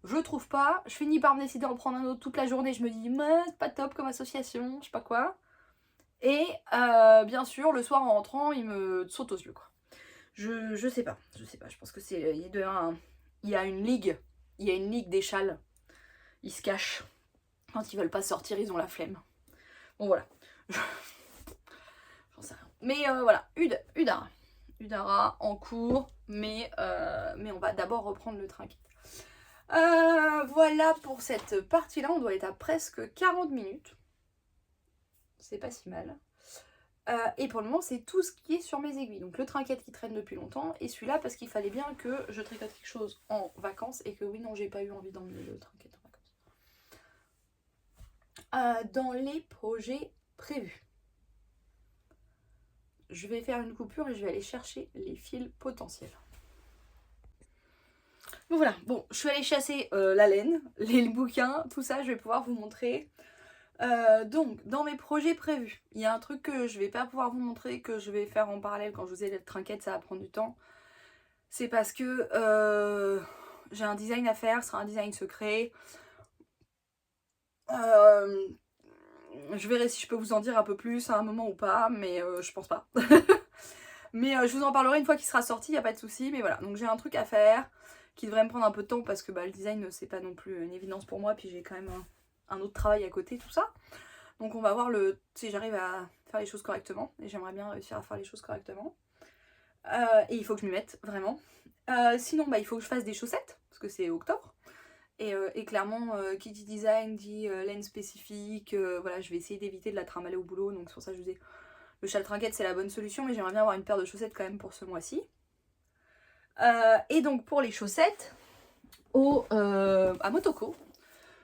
Je trouve pas, je finis par me décider d'en prendre un autre toute la journée, je me dis, mais c'est pas top comme association, je sais pas quoi. Et bien sûr, le soir en rentrant, il me saute aux yeux, quoi. Je sais pas, je pense que c'est... Il y a une ligue des châles, ils se cachent. Quand ils veulent pas sortir, ils ont la flemme. Bon voilà. J'en sais rien. Mais voilà, Udara en cours, mais on va d'abord reprendre le trinquet. Voilà pour cette partie-là, on doit être à presque 40 minutes. C'est pas si mal. Et pour le moment, c'est tout ce qui est sur mes aiguilles. Donc le trinquet qui traîne depuis longtemps, et celui-là parce qu'il fallait bien que je tricote quelque chose en vacances, et que oui, non, j'ai pas eu envie d'emmener le trinquet en vacances. Dans les projets prévus, je vais faire une coupure et je vais aller chercher les fils potentiels. Bon voilà, bon, je suis allée chasser la laine, les bouquins, tout ça, je vais pouvoir vous montrer. Donc, dans mes projets prévus, il y a un truc que je vais pas pouvoir vous montrer, que je vais faire en parallèle. Quand je vous ai dit trinquette, ça va prendre du temps. C'est parce que j'ai un design à faire, ce sera un design secret. Je verrai si je peux vous en dire un peu plus à un moment ou pas, mais je pense pas. Mais je vous en parlerai une fois qu'il sera sorti, il n'y a pas de souci. Mais voilà, donc j'ai un truc à faire qui devrait me prendre un peu de temps parce que le design, c'est pas non plus une évidence pour moi. Puis j'ai quand même un autre travail à côté, tout ça. Donc on va voir si j'arrive à faire les choses correctement. Et j'aimerais bien réussir à faire les choses correctement. Et il faut que je m'y mette, vraiment. Sinon, il faut que je fasse des chaussettes, parce que c'est octobre. Et clairement, qui dit design, dit laine spécifique. Voilà, je vais essayer d'éviter de la trimballer au boulot. Donc c'est pour ça que je vous dis, le châle trinquette, c'est la bonne solution. Mais j'aimerais bien avoir une paire de chaussettes quand même pour ce mois-ci. Et donc pour les chaussettes, à Motoko,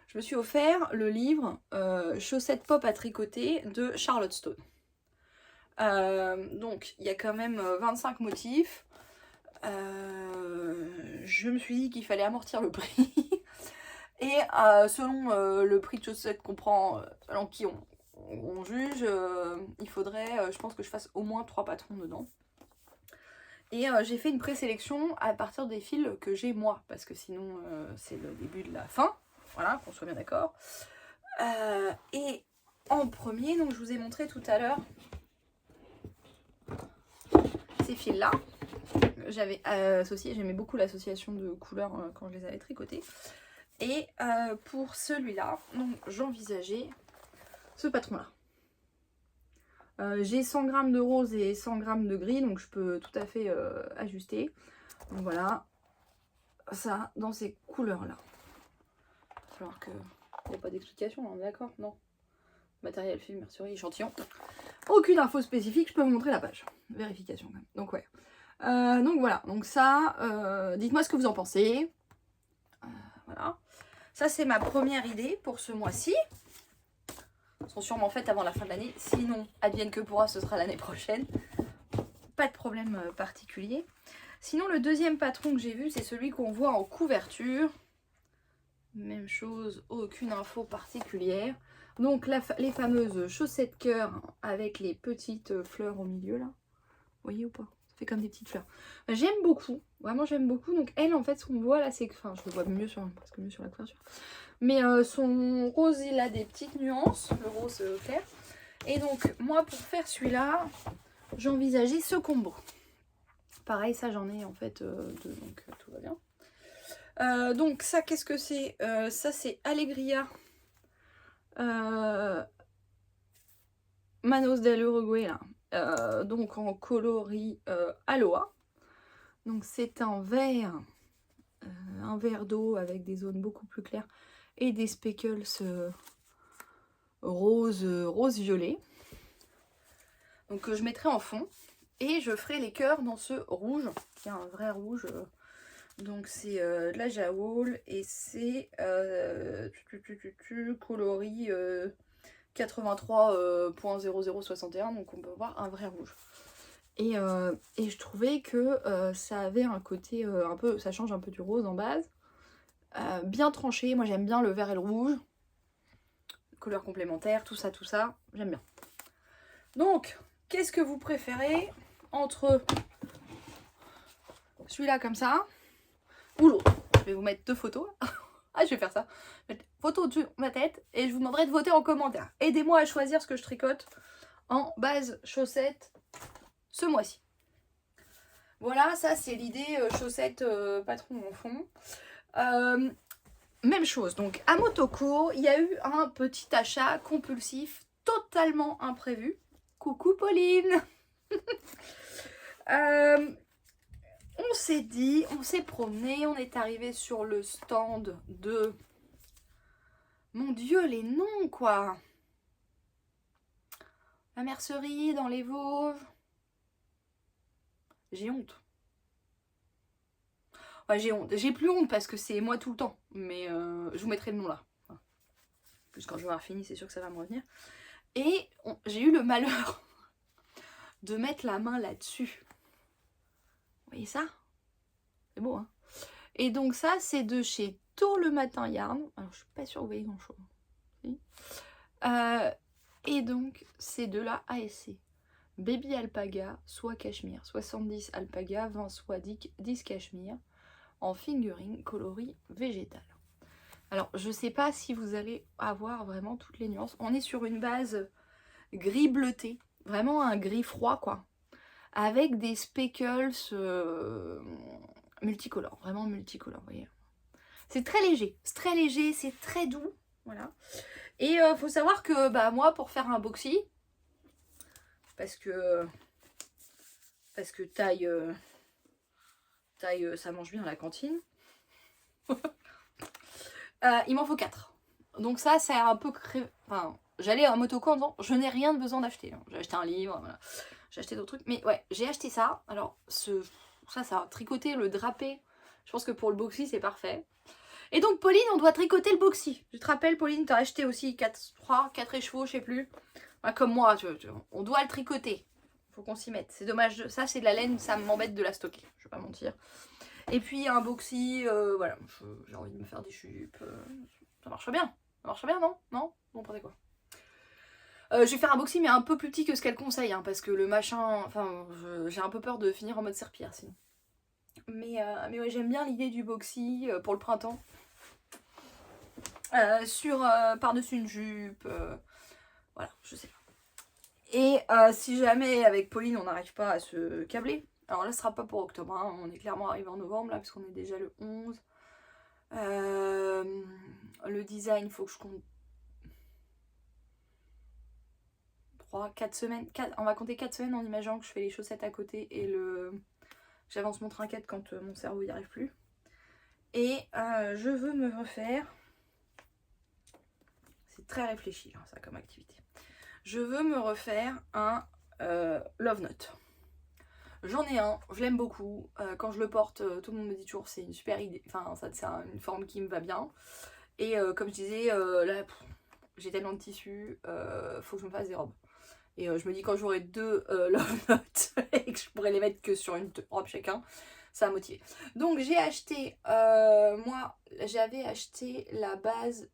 je me suis offert le livre Chaussettes pop à tricoter de Charlotte Stone. Donc il y a quand même 25 motifs. Je me suis dit qu'il fallait amortir le prix. Et selon le prix de chaussettes qu'on prend, selon qui on juge, il faudrait, je pense que je fasse au moins 3 patrons dedans. Et j'ai fait une présélection à partir des fils que j'ai moi, parce que sinon c'est le début de la fin, voilà, qu'on soit bien d'accord. Et en premier, donc je vous ai montré tout à l'heure ces fils-là. J'avais associé, j'aimais beaucoup l'association de couleurs quand je les avais tricotés. Et pour celui-là, donc j'envisageais ce patron-là. J'ai 100 g de rose et 100 g de gris, donc je peux tout à fait ajuster. Donc voilà, ça dans ces couleurs-là. Il va falloir que... Il n'y a pas d'explication, on est d'accord? Non. Matériel, film, mercerie, échantillon. Aucune info spécifique, je peux vous montrer la page. Vérification quand même. Donc ouais. Donc voilà, donc ça, dites-moi ce que vous en pensez. Voilà. Ça c'est ma première idée pour ce mois-ci. Sont sûrement faites avant la fin de l'année. Sinon, advienne que pourra, ce sera l'année prochaine. Pas de problème particulier. Sinon, le deuxième patron que j'ai vu, c'est celui qu'on voit en couverture. Même chose, aucune info particulière. Donc, les fameuses chaussettes cœur avec les petites fleurs au milieu, là. Vous voyez ou pas? Ça fait comme des petites fleurs. J'aime beaucoup. Vraiment, j'aime beaucoup. Donc, elle, en fait, ce qu'on voit là, c'est que... Enfin, je le vois presque mieux sur la couverture. Mais son rose, il a des petites nuances, le rose clair. Et donc, moi, pour faire celui-là, j'envisageais ce combo. Pareil, ça, j'en ai en fait deux, donc tout va bien. Donc, ça, qu'est-ce que c'est? Ça, c'est Alegria Manos del Uruguay, là. Donc, en coloris Aloha. Donc, c'est un vert d'eau avec des zones beaucoup plus claires. Et des speckles rose-violet. Donc je mettrai en fond. Et je ferai les cœurs dans ce rouge, qui est un vrai rouge. Donc c'est de la jaoul. Et c'est coloris 83.0061. Donc on peut voir un vrai rouge. Et je trouvais que ça avait un côté un peu... Ça change un peu du rose en base. Bien tranché, moi j'aime bien le vert et le rouge, couleurs complémentaires, tout ça, j'aime bien. Donc, qu'est-ce que vous préférez entre celui-là comme ça ou l'autre? Je vais vous mettre 2 photos. Ah, je vais faire ça. Je vais mettre photo de ma tête et je vous demanderai de voter en commentaire. Aidez-moi à choisir ce que je tricote en base chaussettes ce mois-ci. Voilà, ça c'est l'idée chaussettes patron en fond. même chose. Donc à Motoko, il y a eu un petit achat compulsif totalement imprévu. Coucou Pauline. On s'est dit, on s'est promené, on est arrivé sur le stand de... Mon Dieu, les noms quoi. La mercerie dans les Vosges. J'ai honte. Ouais, j'ai honte. J'ai plus honte parce que c'est moi tout le temps. Mais je vous mettrai le nom là. Parce que quand je vais avoir fini, c'est sûr que ça va me revenir. Et j'ai eu le malheur de mettre la main là-dessus. Vous voyez ça? C'est beau, hein? Et donc ça, c'est de chez Tôt le Matin Yarn. Alors, je suis pas sûre que vous voyez grand-chose. Si. Et donc, c'est de la ASC. Baby Alpaga, soie cachemire. 70 alpaga, 20 soie 10 cachemire. En fingering coloris végétal. Alors, je sais pas si vous allez avoir vraiment toutes les nuances. On est sur une base gris bleuté. Vraiment un gris froid, quoi. Avec des speckles multicolores. Vraiment multicolores, vous voyez. C'est très léger, c'est très doux, voilà. Et faut savoir que bah moi pour faire un boxy, parce que taille, ça mange bien à la cantine, il m'en faut 4. Donc ça c'est un peu enfin, j'allais à Motoko en disant je n'ai rien de besoin d'acheter. J'ai acheté un livre, voilà. J'ai acheté d'autres trucs, mais ouais, j'ai acheté ça. Alors ça va tricoter, le draper. Je pense que pour le boxy c'est parfait. Et donc Pauline, on doit tricoter le boxy. Je te rappelle Pauline, t'as acheté aussi 4 écheveaux, je sais plus. Enfin, comme moi, on doit le tricoter. Faut qu'on s'y mette. C'est dommage, ça c'est de la laine, ça m'embête de la stocker, je vais pas mentir. Et puis un boxy, voilà, j'ai envie de me faire des jupes. Ça marche bien. Ça marche bien, non? Non? Bon, pensez quoi? Je vais faire un boxy mais un peu plus petit que ce qu'elle conseille, hein, parce que le machin, enfin, j'ai un peu peur de finir en mode serpillère sinon. Mais ouais, j'aime bien l'idée du boxy pour le printemps. Par-dessus une jupe, voilà, je sais pas. Et si jamais avec Pauline on n'arrive pas à se câbler, alors là ce sera pas pour octobre, hein, on est clairement arrivé en novembre là parce qu'on est déjà le 11. Le design, faut que je compte 4 semaines, on va compter 4 semaines en imaginant que je fais les chaussettes à côté et j'avance mon trinquette quand mon cerveau y arrive plus. Et je veux me refaire, c'est très réfléchi hein, ça comme activité. Je veux me refaire un Love Note. J'en ai un, je l'aime beaucoup. Quand je le porte, tout le monde me dit toujours c'est une super idée. Enfin, ça c'est une forme qui me va bien. Et comme je disais, là, j'ai tellement de tissus, faut que je me fasse des robes. Et je me dis quand j'aurai 2 Love Notes et que je pourrai les mettre que sur une robe chacun, ça va motiver. Donc j'ai acheté, moi j'avais acheté la base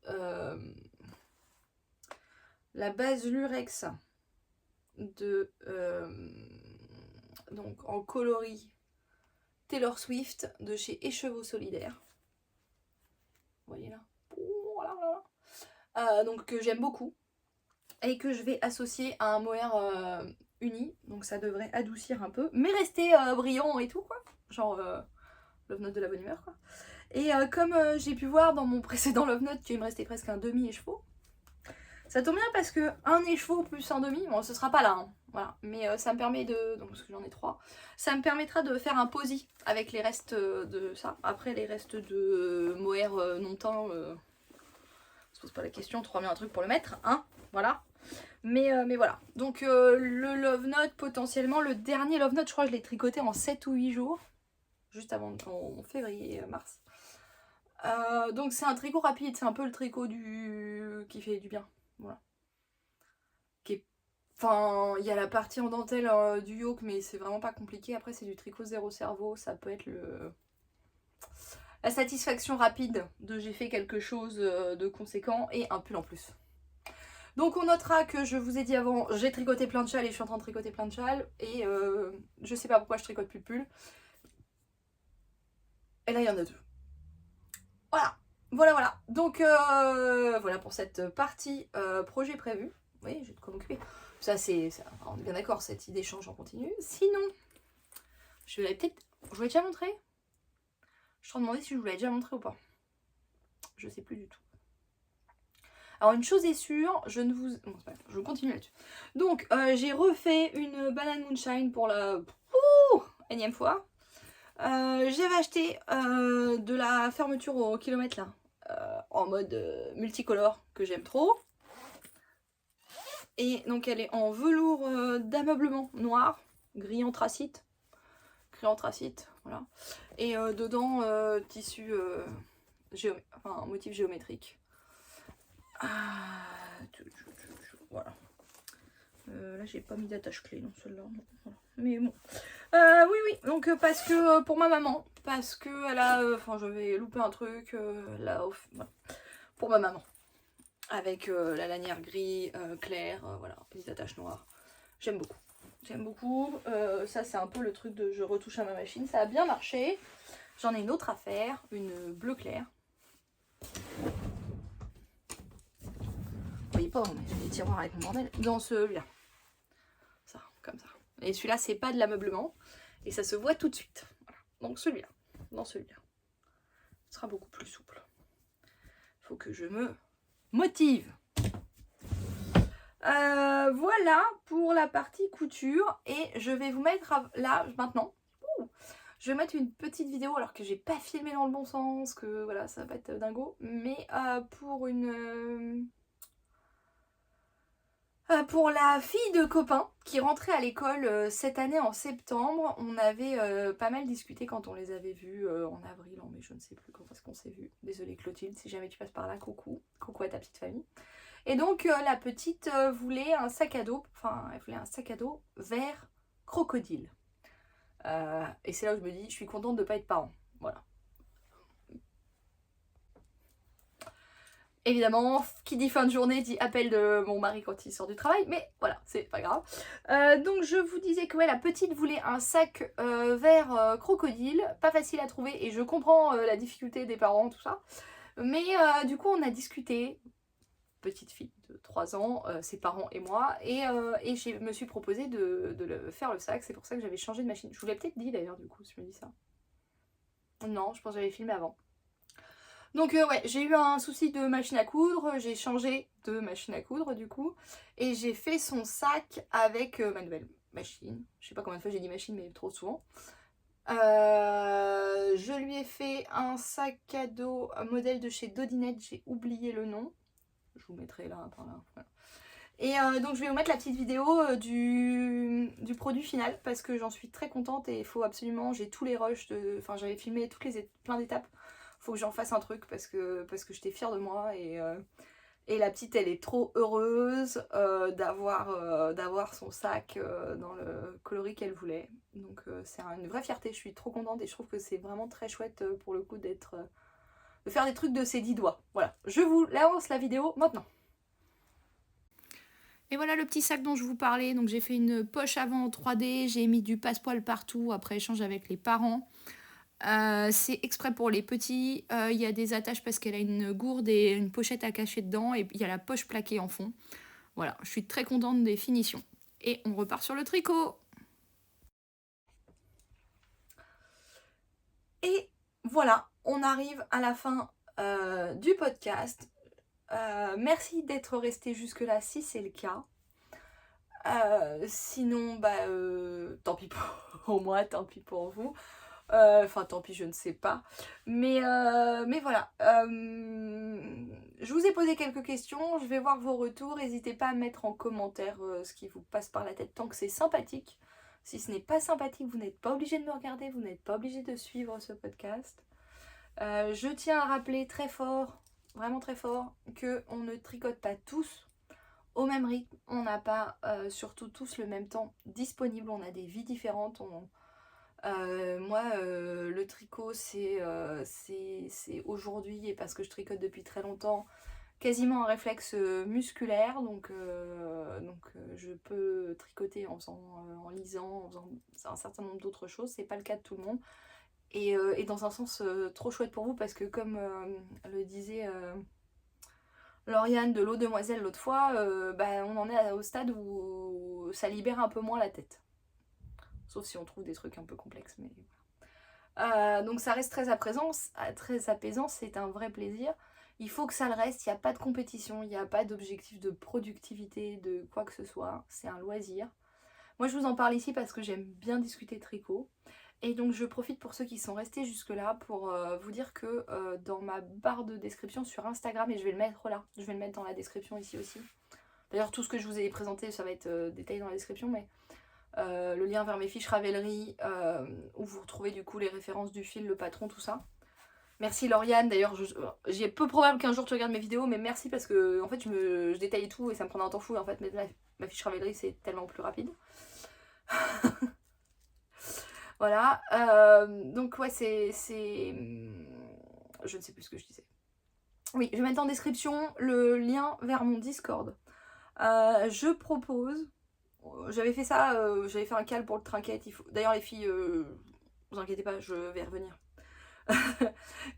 Lurex de donc en coloris Taylor Swift de chez Écheveau Solidaire. Vous voyez là, donc que j'aime beaucoup et que je vais associer à un mohair uni, donc ça devrait adoucir un peu mais rester brillant et tout quoi, genre Love Note de la bonne humeur quoi. Et comme j'ai pu voir dans mon précédent Love Note qu'il me restait presque un demi écheveau, ça tombe bien parce que un écheveau plus un demi, bon ce sera pas là, hein, voilà, mais ça me permet de, donc parce que j'en ai 3, ça me permettra de faire un posy avec les restes de ça. Après les restes de mohair non teint, se pose pas la question, on trouvera bien un truc pour le mettre, hein, voilà. Mais voilà, donc le Love Note potentiellement, le dernier Love Note je crois que je l'ai tricoté en 7 ou 8 jours, juste avant en février-mars. Donc c'est un tricot rapide, c'est un peu le tricot qui fait du bien. Voilà. Enfin, il y a la partie en dentelle du yoke, mais c'est vraiment pas compliqué. Après, c'est du tricot zéro cerveau. Ça peut être la satisfaction rapide de j'ai fait quelque chose de conséquent et un pull en plus. Donc on notera que je vous ai dit avant, j'ai tricoté plein de châles et je suis en train de tricoter plein de châles. Et je sais pas pourquoi je tricote plus de pull. Et là, il y en a 2. Voilà. Donc voilà pour cette partie projet prévu. Oui, j'ai de quoi m'occuper. Ça, on est bien d'accord, cette idée change en continu. Sinon, je vous l'ai déjà montré. Je te demandais si je vous l'avais déjà montré ou pas. je sais plus du tout. Alors une chose est sûre, je ne vous... Bon, c'est pas grave, je continue là-dessus. Donc j'ai refait une banane moonshine pour la énième fois. J'avais acheté de la fermeture au kilomètre là, en mode multicolore que j'aime trop. Et donc elle est en velours d'ameublement noir, gris anthracite. Gris anthracite, voilà. Et dedans, tissu, enfin motif géométrique. Voilà. Là j'ai pas mis d'attache clé dans celle-là. Voilà. Mais bon. Oui, donc parce que pour ma maman. Parce que elle a. Enfin j'avais loupé un truc là. Voilà. Pour ma maman. Avec la lanière gris claire, voilà, les attaches noires. J'aime beaucoup. J'aime beaucoup. Ça c'est un peu le truc de je retouche à ma machine. Ça a bien marché. J'en ai une autre à faire, une bleu clair. Vous voyez pas, mais j'ai des tiroirs avec mon bordel. Dans celui-là. Ça, comme ça. Et celui-là, c'est pas de l'ameublement. Et ça se voit tout de suite. Voilà. Donc celui-là. Dans celui-là. Ce sera beaucoup plus souple. Il faut que je me motive. Voilà pour la partie couture. Et je vais vous mettre là, maintenant. Je vais mettre une petite vidéo alors que j'ai pas filmé dans le bon sens. Que voilà, ça va pas être dingo. Mais pour une... pour la fille de copain qui rentrait à l'école cette année en septembre, on avait pas mal discuté quand on les avait vus en avril, mais je ne sais plus quand est-ce qu'on s'est vus. Désolée Clotilde, si jamais tu passes par là, coucou. Coucou à ta petite famille. Et donc la petite voulait un sac à dos, enfin elle voulait un sac à dos vert crocodile. Et c'est là où je me dis, je suis contente de ne pas être parent. Voilà. Évidemment, qui dit fin de journée dit appel de mon mari quand il sort du travail, mais voilà, c'est pas grave. Donc je vous disais que ouais, la petite voulait un sac vert crocodile, pas facile à trouver, et je comprends la difficulté des parents, tout ça. Mais du coup, on a discuté, petite fille de 3 ans, ses parents et moi, et je me suis proposé de faire le sac, c'est pour ça que j'avais changé de machine. Je vous l'ai peut-être dit d'ailleurs, du coup, si je me dis ça. Non, je pense que j'avais filmé avant. Donc ouais, j'ai eu un souci de machine à coudre, j'ai changé de machine à coudre du coup, et j'ai fait son sac avec ma nouvelle machine. Je sais pas combien de fois j'ai dit machine, mais trop souvent. Je lui ai fait un sac à dos, un modèle de chez Dodinette, j'ai oublié le nom. Je vous mettrai là, par là. Voilà. Et donc je vais vous mettre la petite vidéo du produit final parce que j'en suis très contente et il faut absolument, j'ai tous les rushs, enfin j'avais filmé plein d'étapes. Faut que j'en fasse un truc parce que j'étais fière de moi et la petite elle est trop heureuse d'avoir son sac dans le coloris qu'elle voulait. Donc c'est une vraie fierté, je suis trop contente et je trouve que c'est vraiment très chouette pour le coup de faire des trucs de ses 10 doigts. Voilà, je vous lance la vidéo maintenant. Et voilà le petit sac dont je vous parlais. Donc j'ai fait une poche avant en 3D, j'ai mis du passepoil partout après échange avec les parents. C'est exprès pour les petits, il y a des attaches parce qu'elle a une gourde et une pochette à cacher dedans et il y a la poche plaquée en fond. Voilà, je suis très contente des finitions. Et on repart sur le tricot. Et voilà, on arrive à la fin du podcast. Merci d'être resté jusque là si c'est le cas. Sinon, tant pis pour moi, tant pis pour vous. Enfin, tant pis, je ne sais pas. Mais voilà. Je vous ai posé quelques questions. Je vais voir vos retours. N'hésitez pas à mettre en commentaire ce qui vous passe par la tête tant que c'est sympathique. Si ce n'est pas sympathique, vous n'êtes pas obligé de me regarder. Vous n'êtes pas obligé de suivre ce podcast. Je tiens à rappeler très fort, vraiment très fort, qu'on ne tricote pas tous au même rythme. On n'a pas surtout tous le même temps disponible. On a des vies différentes. Moi, le tricot, c'est aujourd'hui, et parce que je tricote depuis très longtemps, quasiment un réflexe musculaire. Donc je peux tricoter en lisant, en faisant un certain nombre d'autres choses. C'est pas le cas de tout le monde. Et dans un sens trop chouette pour vous, parce que comme le disait Lauriane de l'eau demoiselle l'autre fois, on en est au stade où ça libère un peu moins la tête. Sauf si on trouve des trucs un peu complexes. Mais donc ça reste très apaisant, c'est un vrai plaisir. Il faut que ça le reste, il n'y a pas de compétition, il n'y a pas d'objectif de productivité, de quoi que ce soit, c'est un loisir. Moi je vous en parle ici parce que j'aime bien discuter tricot. Et donc je profite pour ceux qui sont restés jusque là pour vous dire que dans ma barre de description sur Instagram, et je vais le mettre là, je vais le mettre dans la description ici aussi. D'ailleurs tout ce que je vous ai présenté ça va être détaillé dans la description, mais le lien vers mes fiches Ravelry où vous retrouvez du coup les références du fil, le patron, tout ça. Merci Lauriane, d'ailleurs j'ai peu probable qu'un jour tu regardes mes vidéos, mais merci parce que en fait je détaille tout et ça me prendrait un temps fou et en fait ma fiche Ravelry c'est tellement plus rapide. Voilà, donc ouais c'est... Je ne sais plus ce que je disais. Oui, je vais mettre en description le lien vers mon Discord. Je propose... J'avais fait ça, j'avais fait un cal pour le trinquette. D'ailleurs les filles, vous inquiétez pas, je vais revenir.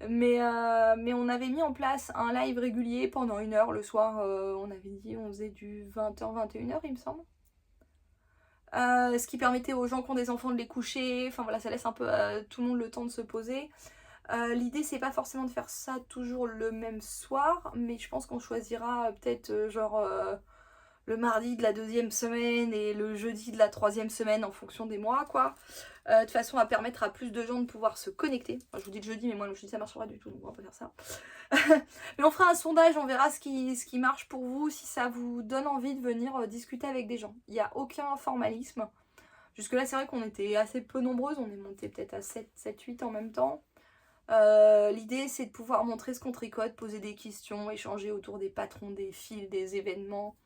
mais on avait mis en place un live régulier pendant 1 heure le soir. On avait dit on faisait du 20h, 21h il me semble. Ce qui permettait aux gens qui ont des enfants de les coucher. Enfin voilà, ça laisse un peu à tout le monde le temps de se poser. L'idée c'est pas forcément de faire ça toujours le même soir, mais je pense qu'on choisira peut-être genre le mardi de la 2e semaine et le jeudi de la 3e semaine en fonction des mois quoi. De façon à permettre à plus de gens de pouvoir se connecter. Enfin, je vous dis le jeudi, mais moi le jeudi ça marchera pas du tout, donc on va pas faire ça. Mais on fera un sondage, on verra ce qui marche pour vous, si ça vous donne envie de venir discuter avec des gens. Il n'y a aucun formalisme. Jusque là c'est vrai qu'on était assez peu nombreuses, on est monté peut-être à 7-8 en même temps. L'idée c'est de pouvoir montrer ce qu'on tricote, poser des questions, échanger autour des patrons, des fils, des événements.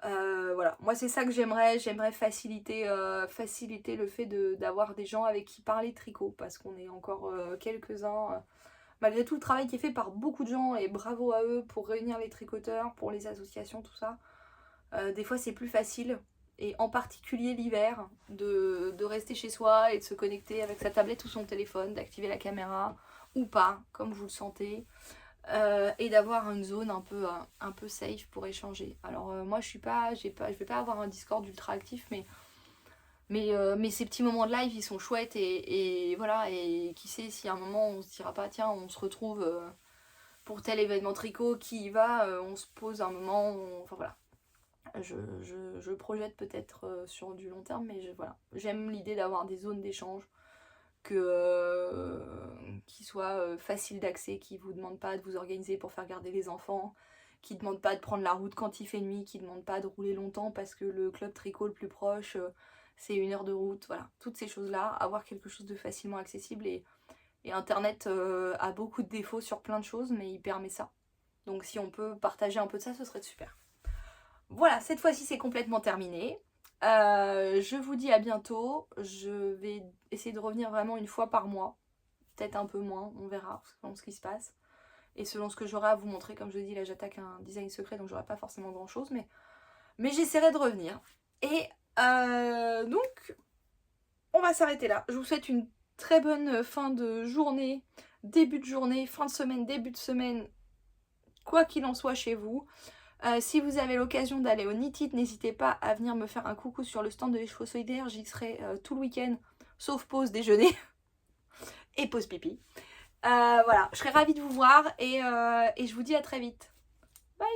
Voilà, moi c'est ça que j'aimerais faciliter le fait d'avoir des gens avec qui parler tricot, parce qu'on est encore quelques-uns, malgré tout le travail qui est fait par beaucoup de gens, et bravo à eux pour réunir les tricoteurs, pour les associations, tout ça. Des fois c'est plus facile, et en particulier l'hiver, de rester chez soi et de se connecter avec sa tablette ou son téléphone, d'activer la caméra ou pas, comme vous le sentez. Et d'avoir une zone un peu safe pour échanger. Alors moi je vais pas avoir un Discord ultra actif, mais ces petits moments de live ils sont chouettes et voilà, et qui sait si à un moment on se dira pas tiens on se retrouve pour tel événement tricot, qui y va, on se pose un moment, enfin voilà. Je projette peut-être sur du long terme, mais voilà, j'aime l'idée d'avoir des zones d'échange qui soit facile d'accès, qui vous demande pas de vous organiser pour faire garder les enfants, qui ne demande pas de prendre la route quand il fait nuit, qui ne demande pas de rouler longtemps parce que le club tricot le plus proche c'est 1 heure de route. Voilà, toutes ces choses là, avoir quelque chose de facilement accessible, et internet a beaucoup de défauts sur plein de choses, mais il permet ça, donc si on peut partager un peu de ça ce serait super. Voilà, cette fois-ci c'est complètement terminé. Je vous dis à bientôt. Je vais essayer de revenir vraiment 1 fois par mois, peut-être un peu moins, on verra selon ce qui se passe et selon ce que j'aurai à vous montrer. Comme je dis, là j'attaque un design secret, donc j'aurai pas forcément grand chose, mais j'essaierai de revenir. Et donc on va s'arrêter là. Je vous souhaite une très bonne fin de journée, début de journée, fin de semaine, début de semaine, quoi qu'il en soit chez vous. Si vous avez l'occasion d'aller au Knit-It, n'hésitez pas à venir me faire un coucou sur le stand de l'écheveau solidaire. J'y serai tout le week-end, sauf pause déjeuner et pause pipi. Voilà, je serai ravie de vous voir et je vous dis à très vite. Bye.